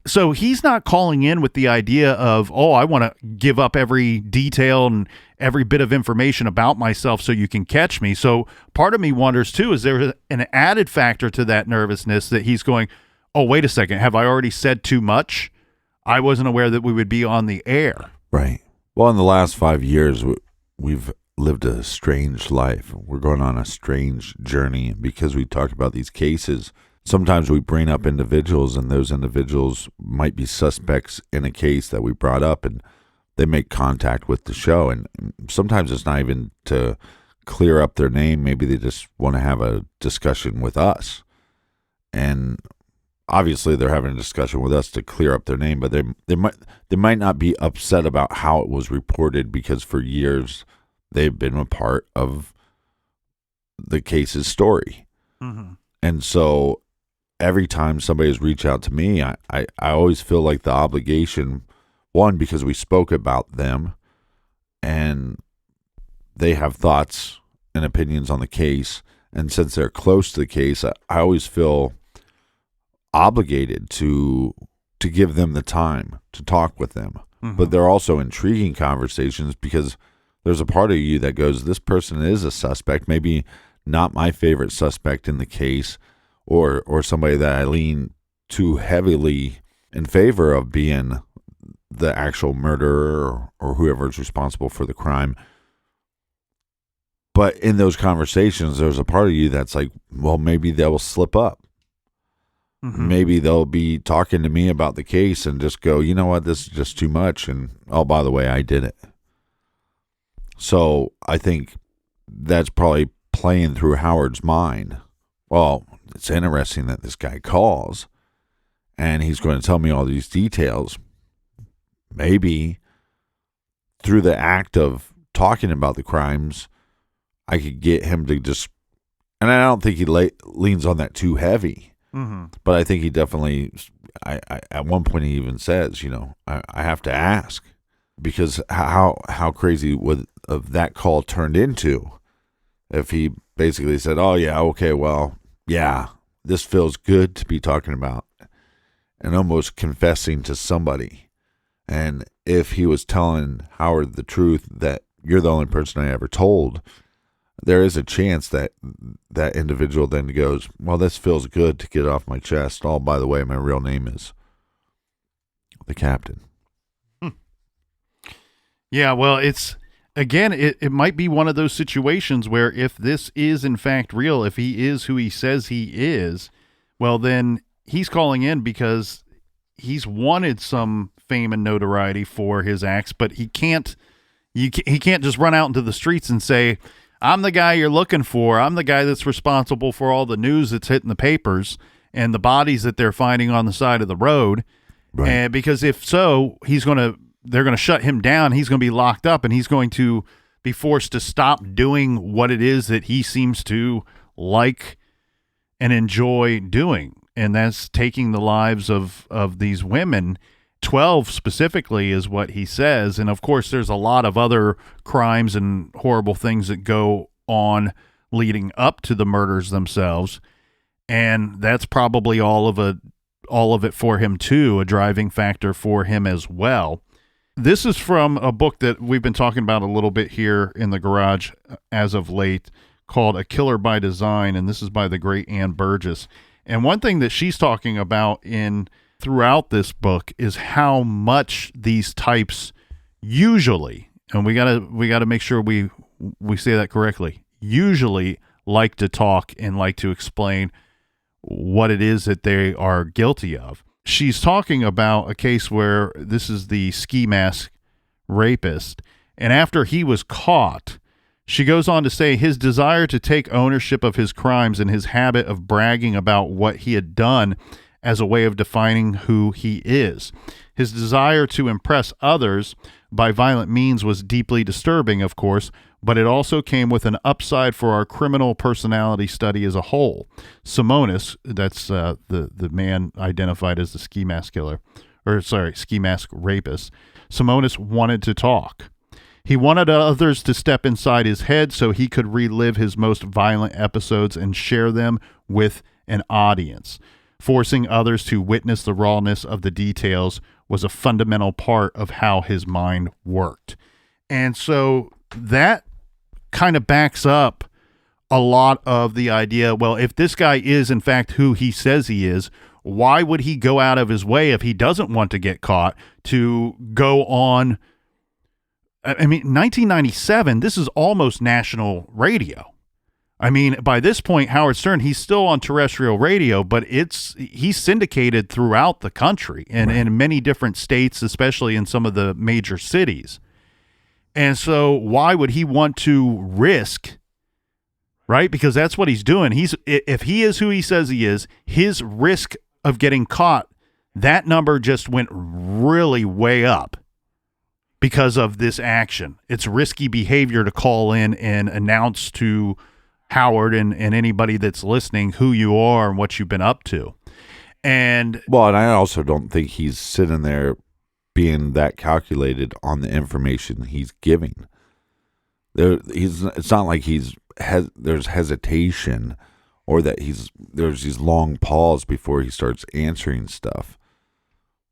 so he's not calling in with the idea of, oh, I want to give up every detail and every bit of information about myself so you can catch me. So part of me wonders too, is there an added factor to that nervousness that he's going, oh, wait a second, have I already said too much? I wasn't aware that we would be on the air. Right. Well, in the last 5 years, we've lived a strange life. We're going on a strange journey because we talk about these cases. Sometimes we bring up individuals, and those individuals might be suspects in a case that we brought up, and they make contact with the show. And sometimes it's not even to clear up their name. Maybe they just want to have a discussion with us. And obviously they're having a discussion with us to clear up their name, but they might not be upset about how it was reported, because for years they've been a part of the case's story. Mm-hmm. And so every time somebody has reached out to me, I always feel like the obligation, one, because we spoke about them and they have thoughts and opinions on the case, and since they're close to the case, I always feel obligated to give them the time to talk with them. Mm-hmm. But they're also intriguing conversations, because there's a part of you that goes, this person is a suspect, maybe not my favorite suspect in the case, or somebody that I lean too heavily in favor of being the actual murderer or whoever is responsible for the crime. But in those conversations, there's a part of you that's like, well, maybe they will slip up. Mm-hmm. Maybe they'll be talking to me about the case and just go, you know what, this is just too much. And, oh, by the way, I did it. So I think that's probably playing through Howard's mind. Well, it's interesting that this guy calls and he's going to tell me all these details. Maybe through the act of talking about the crimes, I could get him to just, and I don't think he leans on that too heavy. Mm-hmm. But I think he definitely, I at one point he even says, I have to ask, because how crazy would of that call turned into if he basically said, oh yeah, okay, well, yeah, this feels good to be talking about, and almost confessing to somebody. And if he was telling Howard the truth, that you're the only person I ever told, there is a chance that that individual then goes, well, this feels good to get off my chest. Oh, by the way, my real name is the captain. Yeah, well, it's, again, it might be one of those situations where if this is in fact real, if he is who he says he is, well, then he's calling in because he's wanted some fame and notoriety for his acts, but he can't just run out into the streets and say, I'm the guy you're looking for. I'm the guy that's responsible for all the news that's hitting the papers and the bodies that they're finding on the side of the road. Right. And because if so, they're going to shut him down. He's going to be locked up, and he's going to be forced to stop doing what it is that he seems to like and enjoy doing, and that's taking the lives of these women. 12 specifically is what he says, and of course there's a lot of other crimes and horrible things that go on leading up to the murders themselves, and that's probably all of it for him too, a driving factor for him as well. This is from a book that we've been talking about a little bit here in the garage as of late, called A Killer by Design, and this is by the great Ann Burgess. And one thing that she's talking about throughout this book is how much these types usually, and we gotta make sure we say that correctly, usually like to talk and like to explain what it is that they are guilty of. She's talking about a case where this is the ski mask rapist, and after he was caught, she goes on to say his desire to take ownership of his crimes and his habit of bragging about what he had done as a way of defining who he is. His desire to impress others by violent means was deeply disturbing, of course, but it also came with an upside for our criminal personality study as a whole. Simonis, that's the man identified as the ski mask rapist, Simonis wanted to talk. He wanted others to step inside his head so he could relive his most violent episodes and share them with an audience. Forcing others to witness the rawness of the details was a fundamental part of how his mind worked. And so that kind of backs up a lot of the idea, well, if this guy is in fact who he says he is, why would he go out of his way if he doesn't want to get caught to go on? I mean, 1997, this is almost national radio. I mean, by this point, Howard Stern, he's still on terrestrial radio, but he's syndicated throughout the country and in many different states, especially in some of the major cities. And so why would he want to risk, right? Because that's what he's doing. If he is who he says he is, his risk of getting caught, that number just went really way up because of this action. It's risky behavior to call in and announce to Howard and anybody that's listening who you are and what you've been up to. And I also don't think he's sitting there being that calculated on the information he's giving. It's not like there's hesitation or that there's these long pauses before he starts answering stuff.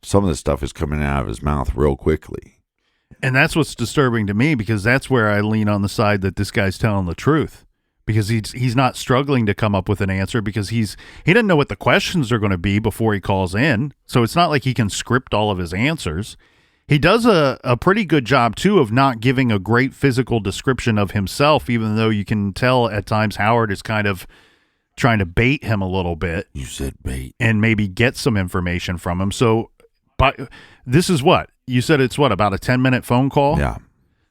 Some of the stuff is coming out of his mouth real quickly. And that's what's disturbing to me, because that's where I lean on the side that this guy's telling the truth. Because he's not struggling to come up with an answer, because he doesn't know what the questions are going to be before he calls in. So it's not like he can script all of his answers. He does a pretty good job, too, of not giving a great physical description of himself, even though you can tell at times Howard is kind of trying to bait him a little bit. You said bait. And maybe get some information from him. So this is what? You said it's about a 10-minute phone call? Yeah.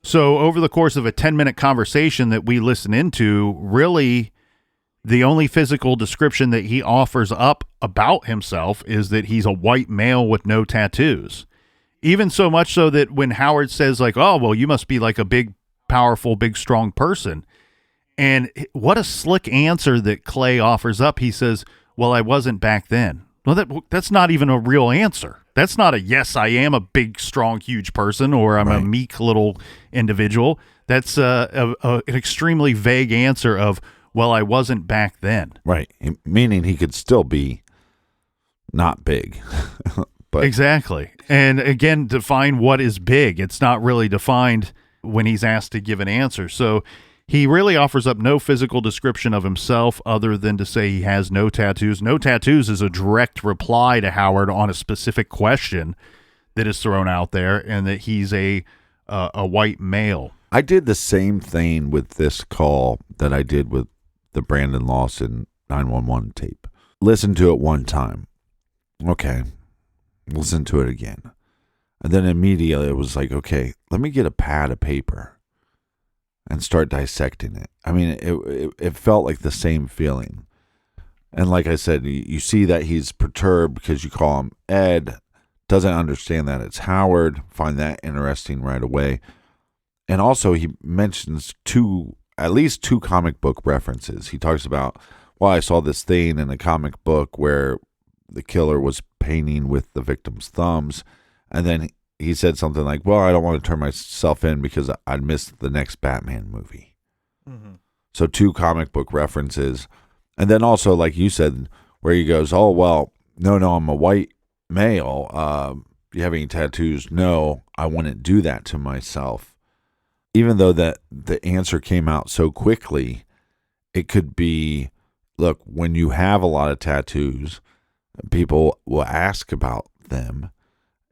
So over the course of a 10-minute conversation that we listen into, really the only physical description that he offers up about himself is that he's a white male with no tattoos. Even so much so that when Howard says like, oh, well, you must be like a big, powerful, big, strong person. And what a slick answer that Clay offers up. He says, well, I wasn't back then. Well, that's not even a real answer. That's not a yes, I am a big, strong, huge person, or I'm a meek little individual. That's an extremely vague answer of, well, I wasn't back then. Right. Meaning he could still be not big. But exactly. And again, define what is big. It's not really defined when he's asked to give an answer. So he really offers up no physical description of himself other than to say he has no tattoos. No tattoos is a direct reply to Howard on a specific question that is thrown out there, and that he's a white male. I did the same thing with this call that I did with the Brandon Lawson 911 tape. Listen to it one time. Okay. Listen to it again. And then immediately it was like, okay, let me get a pad of paper and start dissecting it. I mean, it felt like the same feeling. And like I said, you see that he's perturbed because you call him Ed, doesn't understand that it's Howard, find that interesting right away. And also he mentions at least two comic book references. He talks about, well, I saw this thing in a comic book where the killer was painting with the victim's thumbs. And then he said something like, well, I don't want to turn myself in because I'd miss the next Batman movie. Mm-hmm. So two comic book references. And then also, like you said, where he goes, oh, well, no, I'm a white male. Do you have any tattoos? No, I wouldn't do that to myself. Even though that the answer came out so quickly, it could be, look, when you have a lot of tattoos, people will ask about them,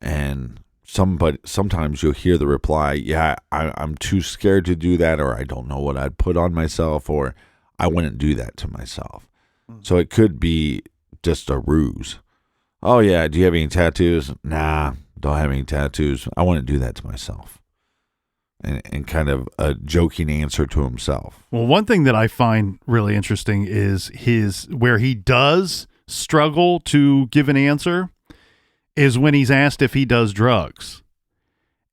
and sometimes you'll hear the reply, yeah, I'm too scared to do that, or I don't know what I'd put on myself, or I wouldn't do that to myself. So it could be just a ruse. Oh, yeah, do you have any tattoos? Nah, don't have any tattoos. I wouldn't do that to myself. And kind of a joking answer to himself. Well, one thing that I find really interesting is where he does struggle to give an answer is when he's asked if he does drugs.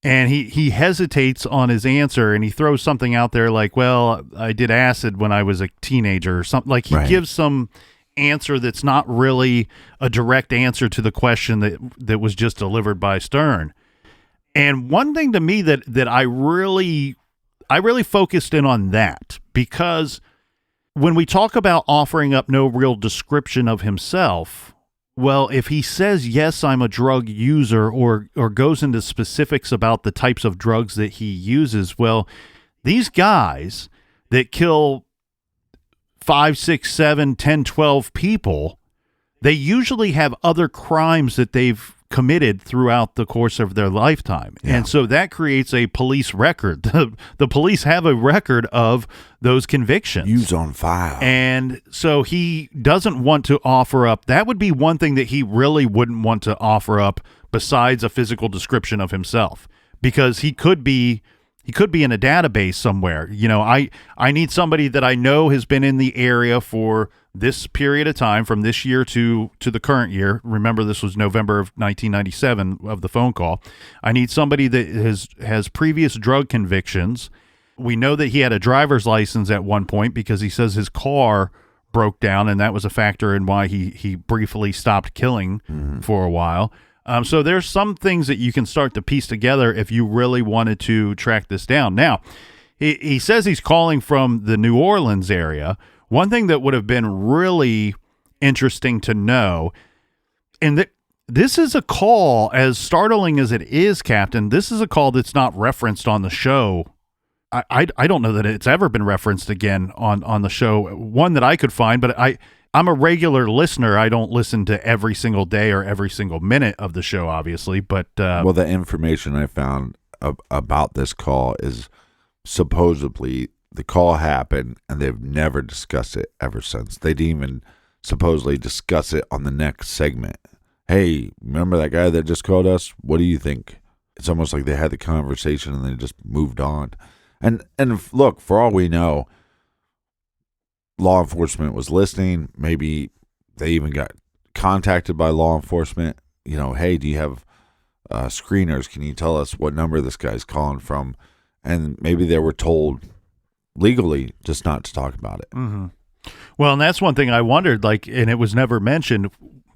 And he hesitates on his answer, and he throws something out there like, well, I did acid when I was a teenager or something. Like he gives some answer that's not really a direct answer to the question that was just delivered by Stern. And one thing to me that I really focused in on that, because when we talk about offering up no real description of himself, well, if he says, yes, I'm a drug user, or goes into specifics about the types of drugs that he uses, well, these guys that kill 5, 6, 7, 10, 12 people, they usually have other crimes that they've committed throughout the course of their lifetime. Yeah. And so that creates a police record. The police have a record of those convictions. Use on file. And so he doesn't want to offer up. That would be one thing that he really wouldn't want to offer up besides a physical description of himself, because he could be in a database somewhere. You know, I need somebody that I know has been in the area for this period of time, from this year to the current year. Remember, this was November of 1997 of the phone call. I need somebody that has previous drug convictions. We know that he had a driver's license at one point because he says his car broke down, and that was a factor in why he briefly stopped killing for a while. So there's some things that you can start to piece together if you really wanted to track this down. Now, he says he's calling from the New Orleans area. One thing that would have been really interesting to know, and this is a call, as startling as it is, Captain, this is a call that's not referenced on the show. I don't know that it's ever been referenced again on the show, one that I could find, but I'm a regular listener. I don't listen to every single day or every single minute of the show, obviously, but well, the information I found about this call is supposedly the call happened and they've never discussed it ever since. They didn't even supposedly discuss it on the next segment. Hey, remember that guy that just called us? What do you think? It's almost like they had the conversation and they just moved on. And look, for all we know, law enforcement was listening. Maybe they even got contacted by law enforcement. You know, hey, do you have screeners? Can you tell us what number this guy's calling from? And maybe they were told legally just not to talk about it. Mm-hmm. Well, and that's one thing I wondered, like, and it was never mentioned.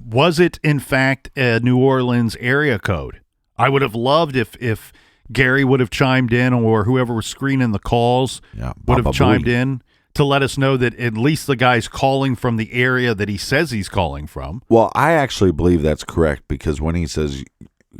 Was it, in fact, a New Orleans area code? I would have loved if Gary would have chimed in, or whoever was screening the calls would have chimed in to let us know that at least the guy's calling from the area that he says he's calling from. Well, I actually believe that's correct, because when he says,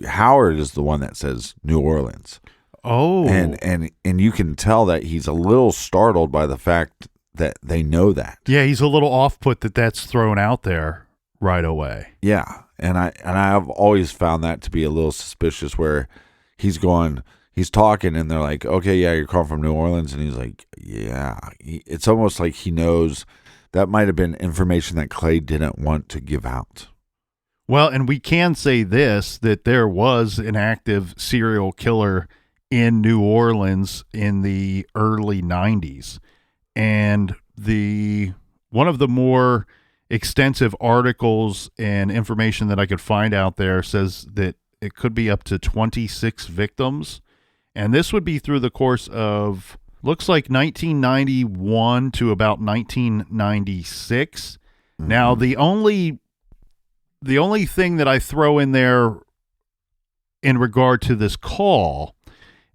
Howard is the one that says New Orleans. Oh. And you can tell that he's a little startled by the fact that they know that. Yeah, he's a little off-put that's thrown out there right away. Yeah, and I've always found that to be a little suspicious, where he's talking and they're like, okay, yeah, you're calling from New Orleans, and he's like, yeah. It's almost like he knows that might have been information that Clay didn't want to give out. Well, and we can say this, that there was an active serial killer in New Orleans in the early 90s. And one of the more extensive articles and information that I could find out there says that it could be up to 26 victims. And this would be through the course of, looks like 1991 to about 1996. Mm-hmm. Now, the only thing that I throw in there in regard to this call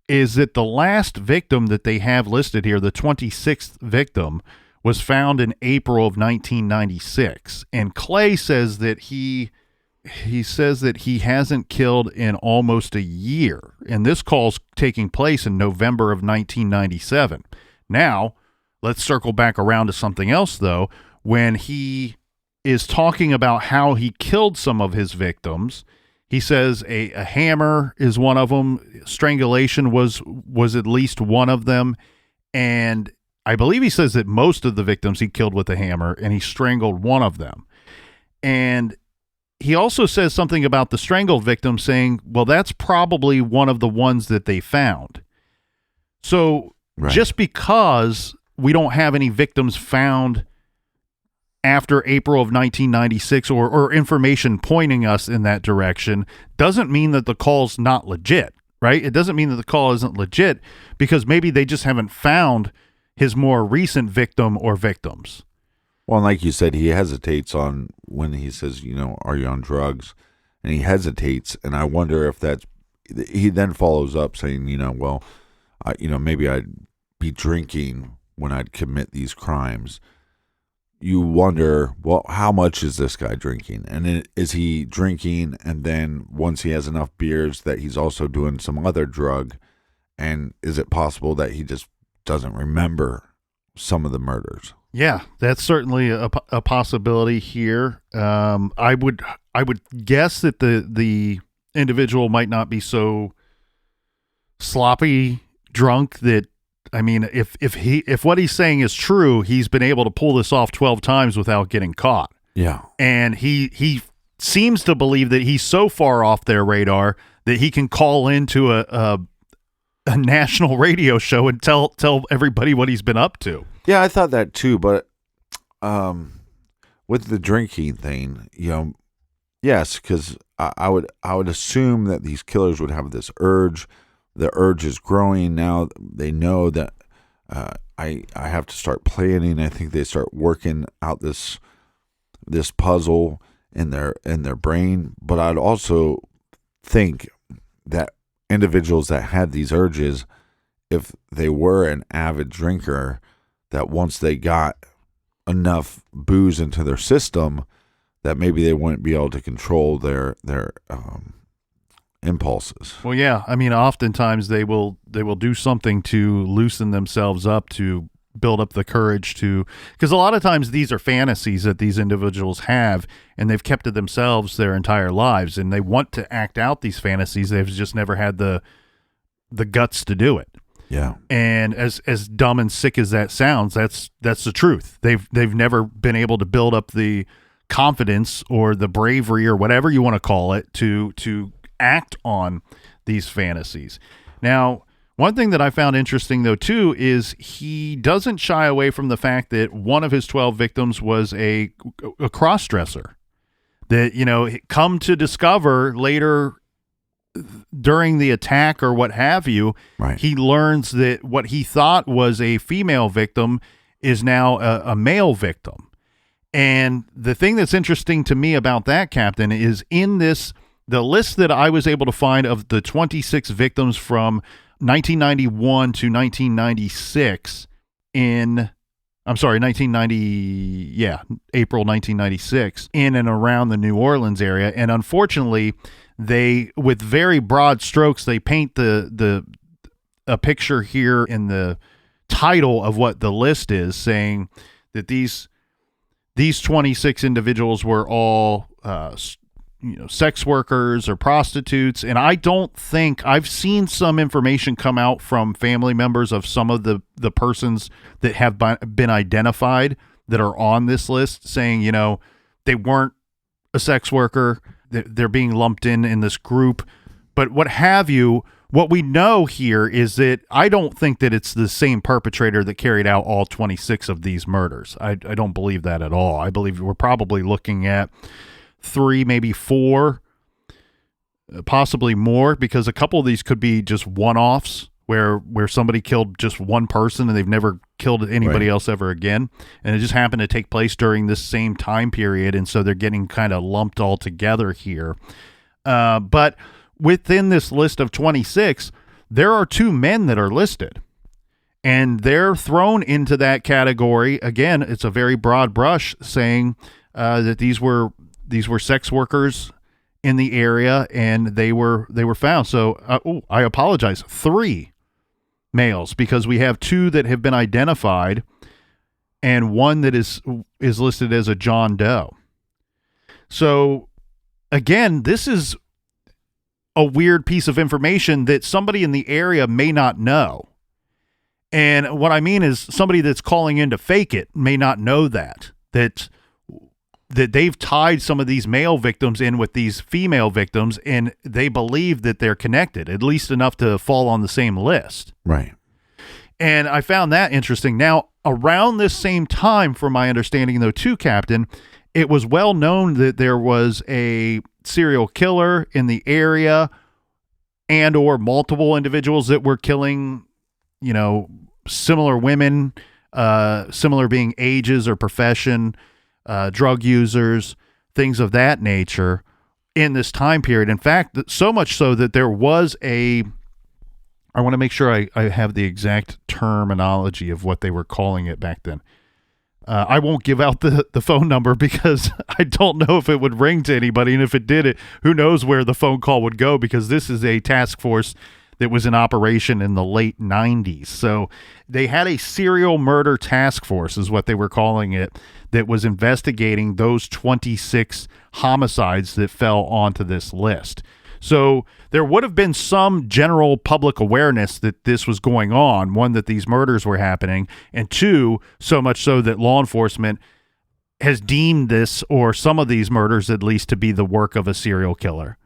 is that the last victim that they have listed here, the 26th victim, was found in April of 1996. And Clay says that he says that he hasn't killed in almost a year. And this call's taking place in November of 1997. Now, let's circle back around to something else, though. When he is talking about how he killed some of his victims, he says a hammer is one of them. Strangulation was at least one of them. And I believe he says that most of the victims he killed with a hammer, and he strangled one of them. And he also says something about the strangled victim, saying, well, that's probably one of the ones that they found. So just because we don't have any victims found after April of 1996 or information pointing us in that direction doesn't mean that the call's not legit, right? It doesn't mean that the call isn't legit, because maybe they just haven't found his more recent victim or victims. Well, and like you said, he hesitates on when he says, are you on drugs? And he hesitates, and I wonder if that's, he then follows up saying, maybe I'd be drinking when I'd commit these crimes. You wonder, well, how much is this guy drinking? And is he drinking, and then once he has enough beers that he's also doing some other drug? And is it possible that he just doesn't remember some of the murders? Yeah, that's certainly a possibility here. I would guess that the individual might not be so sloppy drunk that, I mean, if what he's saying is true, he's been able to pull this off 12 times without getting caught. Yeah. And he seems to believe that he's so far off their radar that he can call into a national radio show and tell everybody what he's been up to. Yeah, I thought that too, but with the drinking thing, yes, because I would assume that these killers would have this urge. The urge is growing now. They know that I have to start planning. I think they start working out this puzzle in their brain. But I'd also think that individuals that had these urges, if they were an avid drinker, that once they got enough booze into their system, that maybe they wouldn't be able to control their impulses. Well, yeah. I mean, oftentimes they will do something to loosen themselves up, to build up the courage to, because a lot of times these are fantasies that these individuals have, and they've kept to themselves their entire lives, and they want to act out these fantasies. They've just never had the guts to do it. Yeah. And as dumb and sick as that sounds, that's the truth. They've never been able to build up the confidence or the bravery or whatever you want to call it to act on these fantasies. Now, one thing that I found interesting, though, too, is he doesn't shy away from the fact that one of his 12 victims was a cross-dresser. That, come to discover later during the attack or what have you, right, he learns that what he thought was a female victim is now a male victim. And the thing that's interesting to me about that, Captain, is in the list that I was able to find of the 26 victims from 1991 to 1996 April 1996 in and around the New Orleans area. And unfortunately, they, with very broad strokes, they paint a picture here in the title of what the list is, saying that these 26 individuals were all sex workers or prostitutes. And I don't think, I've seen some information come out from family members of some of the persons that have been identified that are on this list, saying, they weren't a sex worker, they're being lumped in this group, but what have you. What we know here is that I don't think that it's the same perpetrator that carried out all 26 of these murders. I don't believe that at all. I believe we're probably looking at 3, maybe 4, possibly more, because a couple of these could be just one-offs where somebody killed just one person and they've never killed anybody else ever again. And it just happened to take place during this same time period. And so they're getting kind of lumped all together here. But within this list of 26, there are 2 men that are listed. And they're thrown into that category. Again, it's a very broad brush saying that these were sex workers in the area, and they were found. So I apologize. 3 males, because we have 2 that have been identified and 1 that is listed as a John Doe. So again, this is a weird piece of information that somebody in the area may not know. And what I mean is somebody that's calling in to fake it may not know that they've tied some of these male victims in with these female victims, and they believe that they're connected, at least enough to fall on the same list. Right. And I found that interesting. Now, around this same time, from my understanding, though, too, Captain, it was well known that there was a serial killer in the area and or multiple individuals that were killing, similar women, similar being ages or profession, drug users, things of that nature in this time period. In fact, so much so that there was I want to make sure I have the exact terminology of what they were calling it back then. I won't give out the phone number because I don't know if it would ring to anybody. And if it did, who knows where the phone call would go, because this is a task force that was in operation in the late 90s. So they had a serial murder task force, is what they were calling it, that was investigating those 26 homicides that fell onto this list. So there would have been some general public awareness that this was going on, 1, that these murders were happening, and 2, so much so that law enforcement has deemed this, or some of these murders at least, to be the work of a serial killer.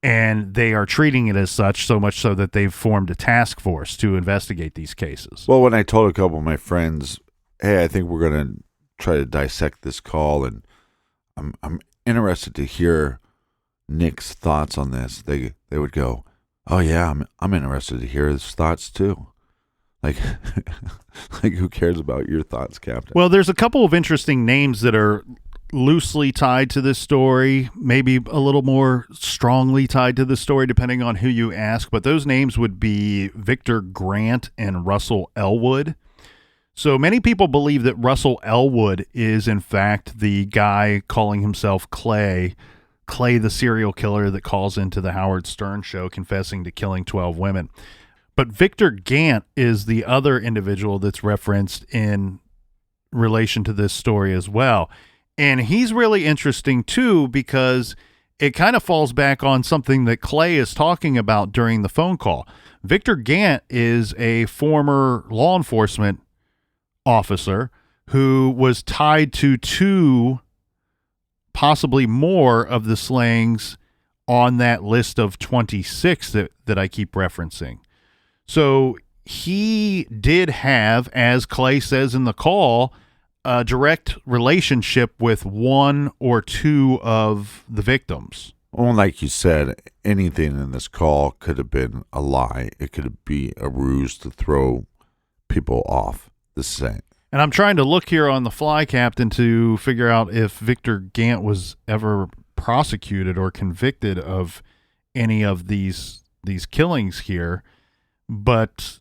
And they are treating it as such, so much so that they've formed a task force to investigate these cases. Well, when I told a couple of my friends, hey, I think we're going to try to dissect this call, and I'm interested to hear Nick's thoughts on this, they would go, oh yeah, I'm interested to hear his thoughts too. Like who cares about your thoughts, Captain? Well, there's a couple of interesting names that are loosely tied to this story, maybe a little more strongly tied to the story, depending on who you ask. But those names would be Victor Grant and Russell Elwood. So many people believe that Russell Elwood is, in fact, the guy calling himself Clay, the serial killer that calls into the Howard Stern show confessing to killing 12 women. But Victor Gant is the other individual that's referenced in relation to this story as well. And he's really interesting too, because it kind of falls back on something that Clay is talking about during the phone call. Victor Gant is a former law enforcement officer who was tied to 2, possibly more, of the slayings on that list of 26 that I keep referencing. So he did have, as Clay says in the call, a direct relationship with 1 or 2 of the victims. Well, like you said, anything in this call could have been a lie. It could be a ruse to throw people off the scent. And I'm trying to look here on the fly, Captain, to figure out if Victor Gant was ever prosecuted or convicted of any of these killings here. But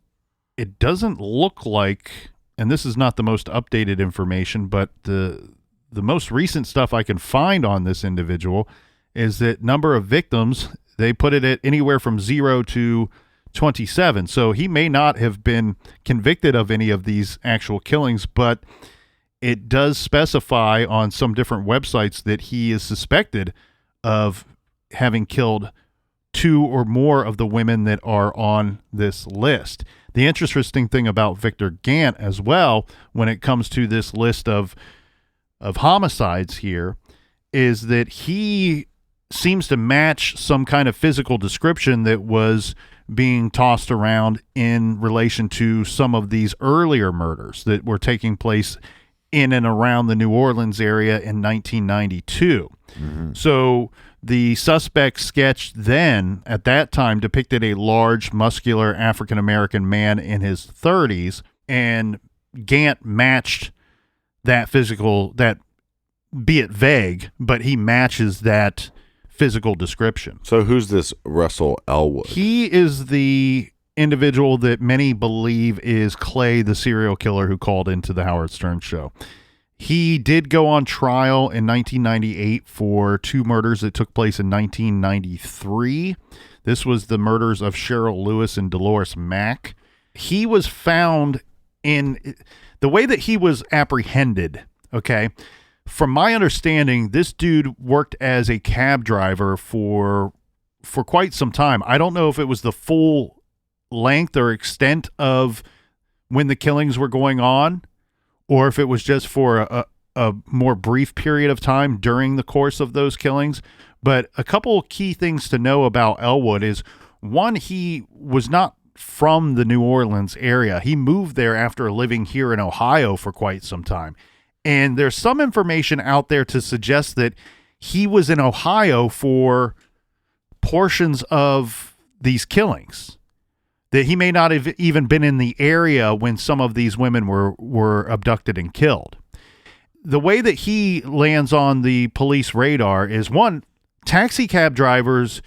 it doesn't look like, and this is not the most updated information, but the most recent stuff I can find on this individual is that number of victims, they put it at anywhere from 0 to 27. So he may not have been convicted of any of these actual killings, but it does specify on some different websites that he is suspected of having killed 2 or more of the women that are on this list. The interesting thing about Victor Gant as well, when it comes to this list of homicides here, is that he seems to match some kind of physical description that was being tossed around in relation to some of these earlier murders that were taking place in and around the New Orleans area in 1992. Mm-hmm. So The suspect sketch then, at that time, depicted a large, muscular African-American man in his 30s, and Gant matched that physical, that, be it vague, but he matches that physical description. So who's this Russell Elwood? He is the individual that many believe is Clay, the serial killer who called into the Howard Stern show. He did go on trial in 1998 for 2 murders that took place in 1993. This was the murders of Cheryl Lewis and Dolores Mack. He was found in the way that he was apprehended, okay? From my understanding, this dude worked as a cab driver for quite some time. I don't know if it was the full length or extent of when the killings were going on, or if it was just for a more brief period of time during the course of those killings. But a couple key things to know about Elwood is, one, he was not from the New Orleans area. He moved there after living here in Ohio for quite some time. And there's some information out there to suggest that he was in Ohio for portions of these killings, that he may not have even been in the area when some of these women were abducted and killed. The way that he lands on the police radar is, one, taxi cab drivers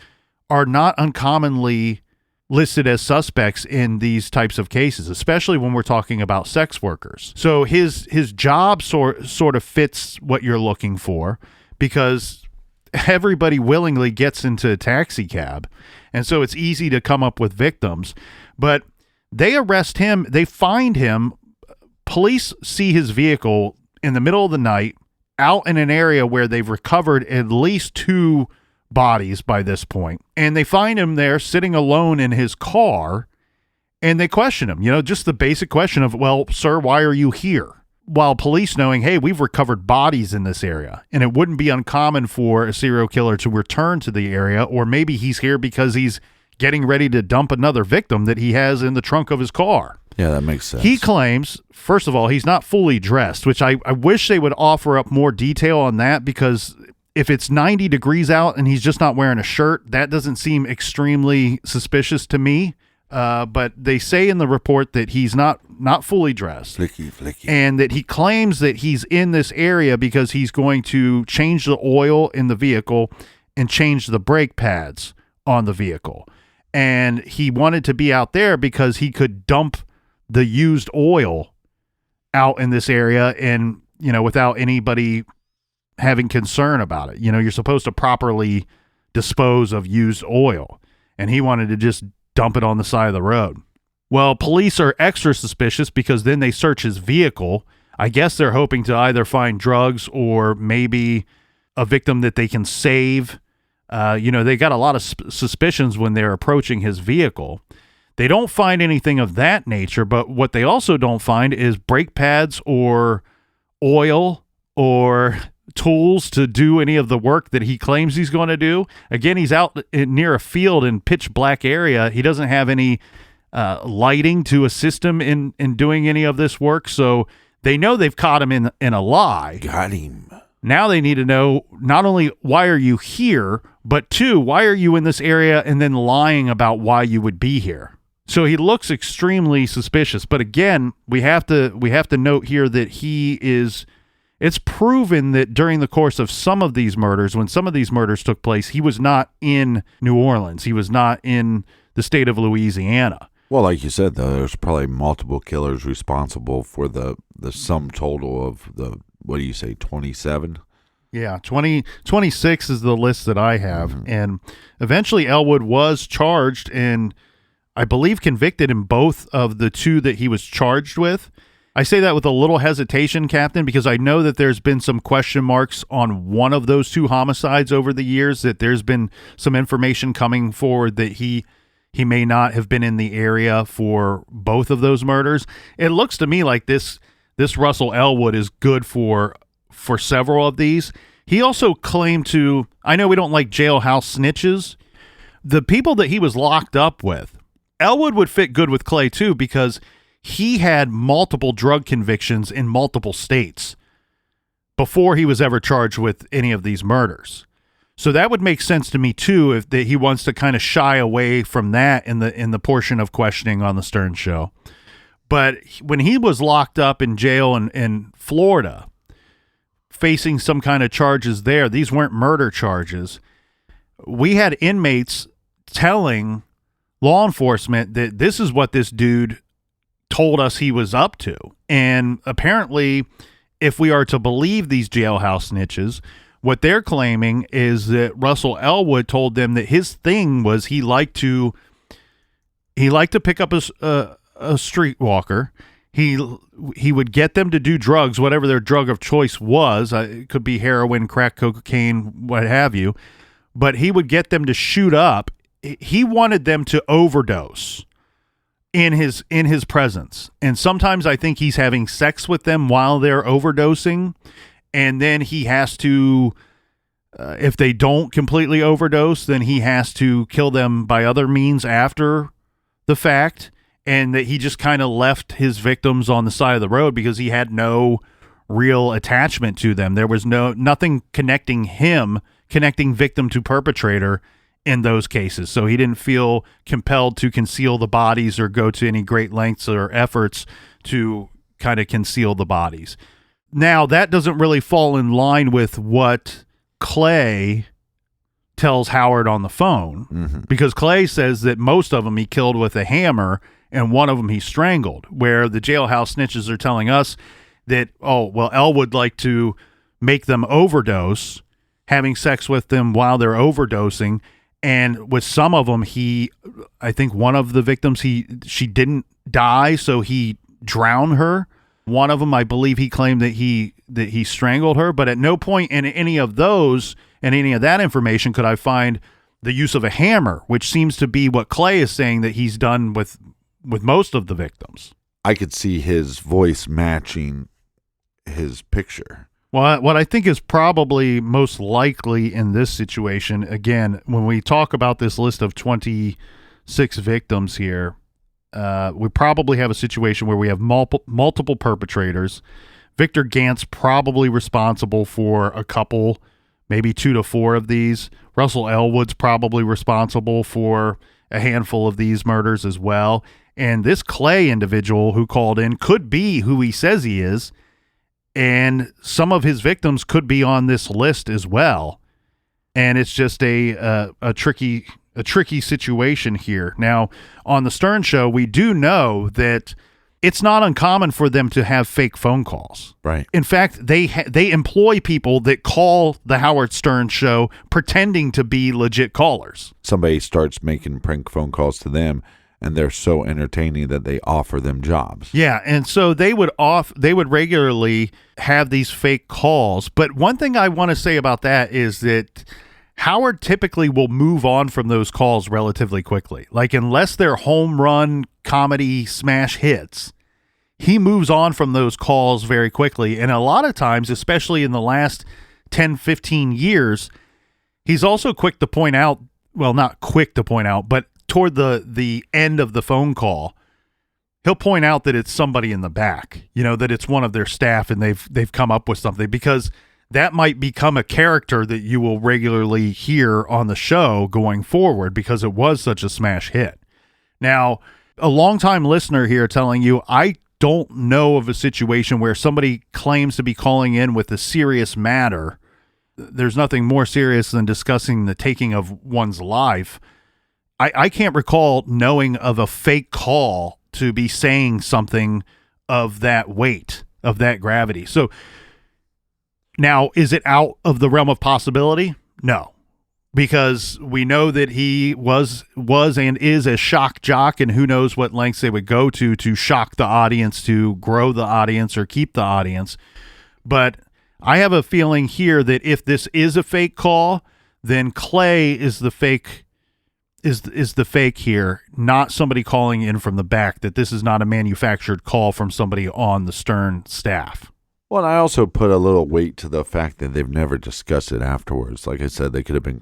are not uncommonly listed as suspects in these types of cases, especially when we're talking about sex workers. So his job sort of fits what you're looking for, because everybody willingly gets into a taxi cab, and so it's easy to come up with victims. But they arrest him, they find him, police see his vehicle in the middle of the night out in an area where they've recovered at least 2 bodies by this point, and they find him there sitting alone in his car, and they question him, just the basic question of, well, sir, why are you here? While police knowing, hey, we've recovered bodies in this area, and it wouldn't be uncommon for a serial killer to return to the area, or maybe he's here because he's getting ready to dump another victim that he has in the trunk of his car. Yeah, that makes sense. He claims, first of all, he's not fully dressed, which I wish they would offer up more detail on that, because if it's 90 degrees out and he's just not wearing a shirt, that doesn't seem extremely suspicious to me. But they say in the report that he's not fully dressed. Flicky. And that he claims that he's in this area because he's going to change the oil in the vehicle and change the brake pads on the vehicle. And he wanted to be out there because he could dump the used oil out in this area and, without anybody having concern about it. You're supposed to properly dispose of used oil, and he wanted to just dump it on the side of the road. Well, police are extra suspicious because then they search his vehicle. I guess they're hoping to either find drugs or maybe a victim that they can save. They got a lot of suspicions when they're approaching his vehicle. They don't find anything of that nature, but what they also don't find is brake pads or oil or tools to do any of the work that he claims he's going to do. Again, he's out near a field in pitch black area. He doesn't have any lighting to assist him in doing any of this work. So they know they've caught him in a lie. Got him. Now they need to know not only why are you here, but 2, why are you in this area, and then lying about why you would be here. So he looks extremely suspicious. But again, we have to note here that it's proven that during the course of some of these murders, when some of these murders took place, he was not in New Orleans. He was not in the state of Louisiana. Well, like you said, though, there's probably multiple killers responsible for the sum total of the, what do you say, 27? Yeah, 26 is the list that I have. Mm-hmm. And eventually Elwood was charged and I believe convicted in both of the 2 that he was charged with. I say that with a little hesitation, Captain, because I know that there's been some question marks on one of those 2 homicides over the years, that there's been some information coming forward that he may not have been in the area for both of those murders. It looks to me like this Russell Elwood is good for several of these. He also claimed to, I know we don't like jailhouse snitches, the people that he was locked up with, Elwood would fit good with Clay too, because he had multiple drug convictions in multiple states before he was ever charged with any of these murders. So that would make sense to me too, if that he wants to kind of shy away from that in the portion of questioning on the Stern Show. But when he was locked up in jail in Florida, facing some kind of charges there, these weren't murder charges. We had inmates telling law enforcement that this is what this dude told us he was up to. And apparently, if we are to believe these jailhouse snitches, what they're claiming is that Russell Elwood told them that his thing was he liked to pick up a streetwalker. He would get them to do drugs, whatever their drug of choice was. It could be heroin, crack cocaine, what have you. But he would get them to shoot up. He wanted them to overdose in his presence. And sometimes I think he's having sex with them while they're overdosing. And then he has to, if they don't completely overdose, then he has to kill them by other means after the fact. And that he just kind of left his victims on the side of the road because he had no real attachment to them. There was nothing connecting victim to perpetrator in those cases. So he didn't feel compelled to conceal the bodies or go to any great lengths or efforts to kind of conceal the bodies. Now, that doesn't really fall in line with what Clay tells Howard on the phone, because Clay says that most of them he killed with a hammer and one of them he strangled, where the jailhouse snitches are telling us that, Elwood liked to make them overdose, having sex with them while they're overdosing. And with some of them, I think one of the victims, she didn't die, so he drowned her. One of them, I believe he claimed that he strangled her, but at no point in any of those and any of that information could I find the use of a hammer, which seems to be what Clay is saying that he's done with most of the victims. I could see his voice matching his picture. Well, what I think is probably most likely in this situation, again, when we talk about this list of 26 victims here, we probably have a situation where we have multiple perpetrators. Victor Gant's probably responsible for a couple, maybe 2 to 4 of these. Russell Elwood's probably responsible for a handful of these murders as well. And this Clay individual who called in could be who he says he is. And some of his victims could be on this list as well. And it's just a tricky situation here. Now, on the Stern Show, we do know that it's not uncommon for them to have fake phone calls. Right. In fact, they employ people that call the Howard Stern Show pretending to be legit callers. Somebody starts making prank phone calls to them, and they're so entertaining that they offer them jobs. Yeah, and so they would regularly have these fake calls. But one thing I want to say about that is that Howard typically will move on from those calls relatively quickly. Like, unless they're home run comedy smash hits, he moves on from those calls very quickly. And a lot of times, especially in the last 10, 15 years, he's also quick to point out, well, not quick to point out, but toward the end of the phone call, he'll point out that it's somebody in the back, that it's one of their staff and they've come up with something, because that might become a character that you will regularly hear on the show going forward because it was such a smash hit. Now, a longtime listener here telling you, I don't know of a situation where somebody claims to be calling in with a serious matter. There's nothing more serious than discussing the taking of one's life. I can't recall knowing of a fake call to be saying something of that weight, of that gravity. So now, is it out of the realm of possibility? No, because we know that he was and is a shock jock, and who knows what lengths they would go to shock the audience, to grow the audience or keep the audience. But I have a feeling here that if this is a fake call, then Clay is the fake is the fake here, not somebody calling in from the back, that this is not a manufactured call from somebody on the Stern staff. Well, and I also put a little weight to the fact that they've never discussed it afterwards. Like I said, they could have been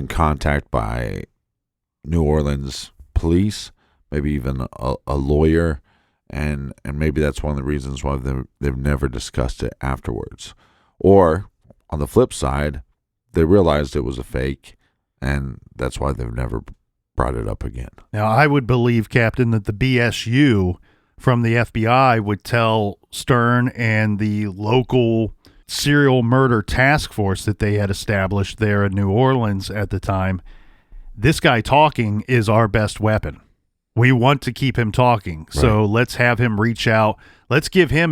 contacted by New Orleans police, maybe even a lawyer, and maybe that's one of the reasons why they've never discussed it afterwards. Or, on the flip side, they realized it was a fake, and that's why they've never brought it up again. Now, I would believe, Captain, that the BSU from the FBI would tell Stern and the local serial murder task force that they had established there in New Orleans at the time, this guy talking is our best weapon. We want to keep him talking. So let's have him reach out. Let's give him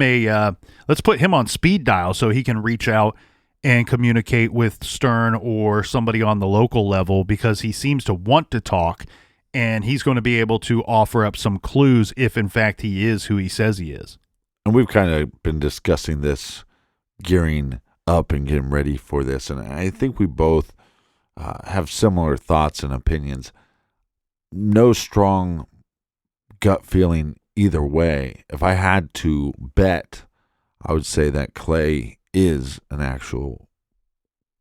let's put him on speed dial so he can reach out and communicate with Stern or somebody on the local level, because he seems to want to talk, and he's going to be able to offer up some clues if in fact he is who he says he is. And we've kind of been discussing this, gearing up and getting ready for this, and I think we both have similar thoughts and opinions. No strong gut feeling either way. If I had to bet, I would say that Clay is an actual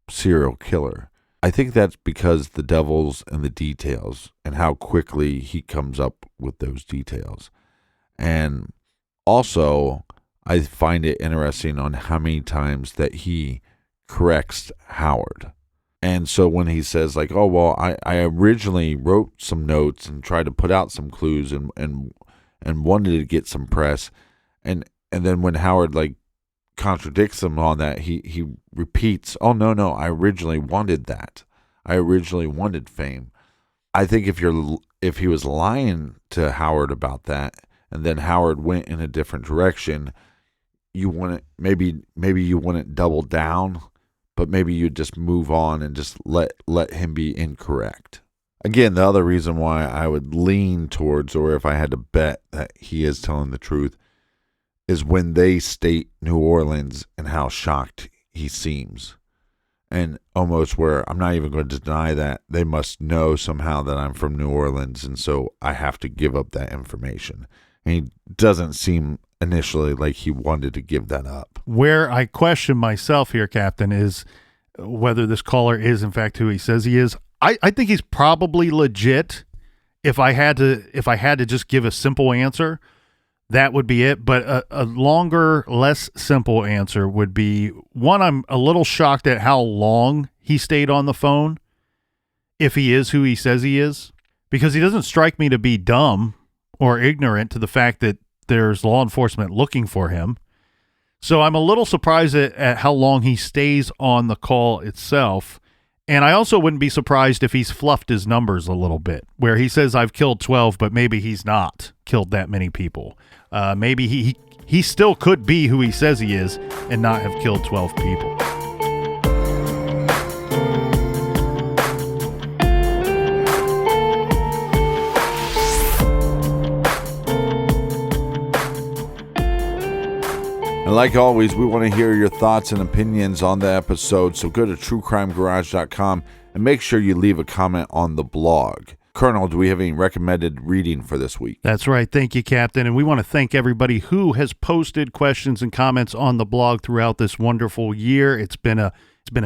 serial killer. I think that's because the devil's in the details and how quickly he comes up with those details. And also, I find it interesting on how many times that he corrects Howard. And so when he says like, oh, well, I originally wrote some notes and tried to put out some clues and wanted to get some press. And then when Howard like contradicts him on that, he repeats, oh, no, I originally wanted that. I originally wanted fame. I think if he was lying to Howard about that, and then Howard went in a different direction, you wouldn't, maybe you wouldn't double down, but maybe you just move on and just let him be incorrect. Again, the other reason why I would lean towards, or if I had to bet that he is telling the truth, is when they state New Orleans and how shocked he seems. And almost where I'm not even going to deny that they must know somehow that I'm from New Orleans, and so I have to give up that information. And he doesn't seem initially like he wanted to give that up. Where I question myself here, Captain, is whether this caller is in fact who he says he is. I think he's probably legit. If I had to just give a simple answer, that would be it. But a longer, less simple answer would be, one, I'm a little shocked at how long he stayed on the phone, if he is who he says he is, because he doesn't strike me to be dumb or ignorant to the fact that there's law enforcement looking for him. So I'm a little surprised at how long he stays on the call itself. And I also wouldn't be surprised if he's fluffed his numbers a little bit, where he says I've killed 12, but maybe he's not killed that many people. Maybe he still could be who he says he is and not have killed 12 people. And like always, we want to hear your thoughts and opinions on the episode, so go to truecrimegarage.com and make sure you leave a comment on the blog. Colonel, do we have any recommended reading for this week? That's right. Thank you, Captain. And we want to thank everybody who has posted questions and comments on the blog throughout this wonderful year. It's been a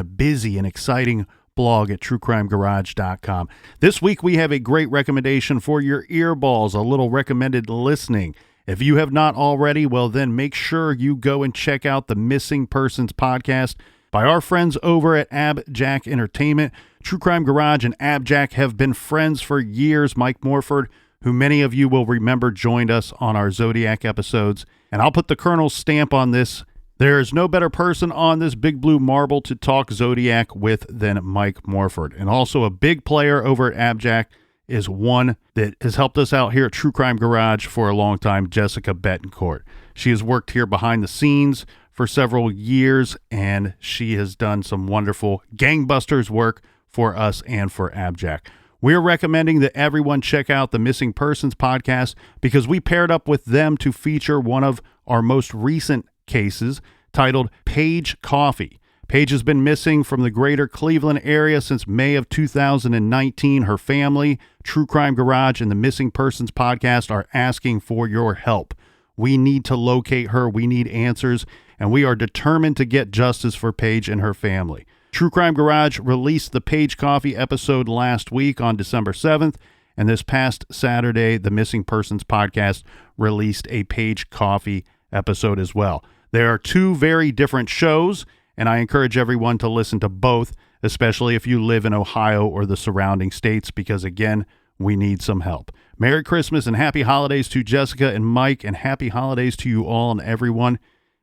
busy and exciting blog at truecrimegarage.com. This week we have a great recommendation for your earballs, a little recommended listening. If you have not already, well, then make sure you go and check out the Missing Persons podcast by our friends over at Abjack Entertainment. True Crime Garage and Abjack have been friends for years. Mike Morford, who many of you will remember, joined us on our Zodiac episodes. And I'll put the Colonel's stamp on this. There is no better person on this big blue marble to talk Zodiac with than Mike Morford. And also a big player over at Abjack is one that has helped us out here at True Crime Garage for a long time, Jessica Betancourt. She has worked here behind the scenes for several years, and she has done some wonderful gangbusters work for us and for Abjack. We're recommending that everyone check out the Missing Persons podcast because we paired up with them to feature one of our most recent cases titled Paige Coffee. Paige has been missing from the greater Cleveland area since May of 2019. Her family, True Crime Garage, and the Missing Persons podcast are asking for your help. We need to locate her. We need answers, and we are determined to get justice for Paige and her family. True Crime Garage released the Paige Coffee episode last week on December 7th, and this past Saturday, the Missing Persons podcast released a Paige Coffee episode as well. There are two very different shows, and I encourage everyone to listen to both especially if you live in Ohio or the surrounding states, because, again, we need some help. Merry Christmas and happy holidays to Jessica and Mike, and happy holidays to you all and everyone.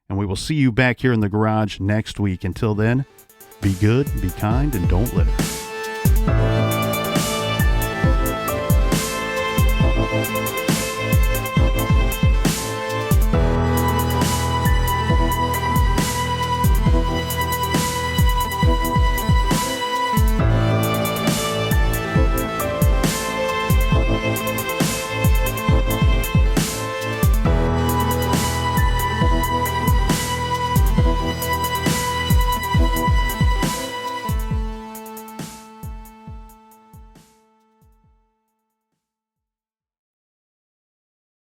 And we will see you back here in the garage next week. Until then, be good, be kind, and don't litter.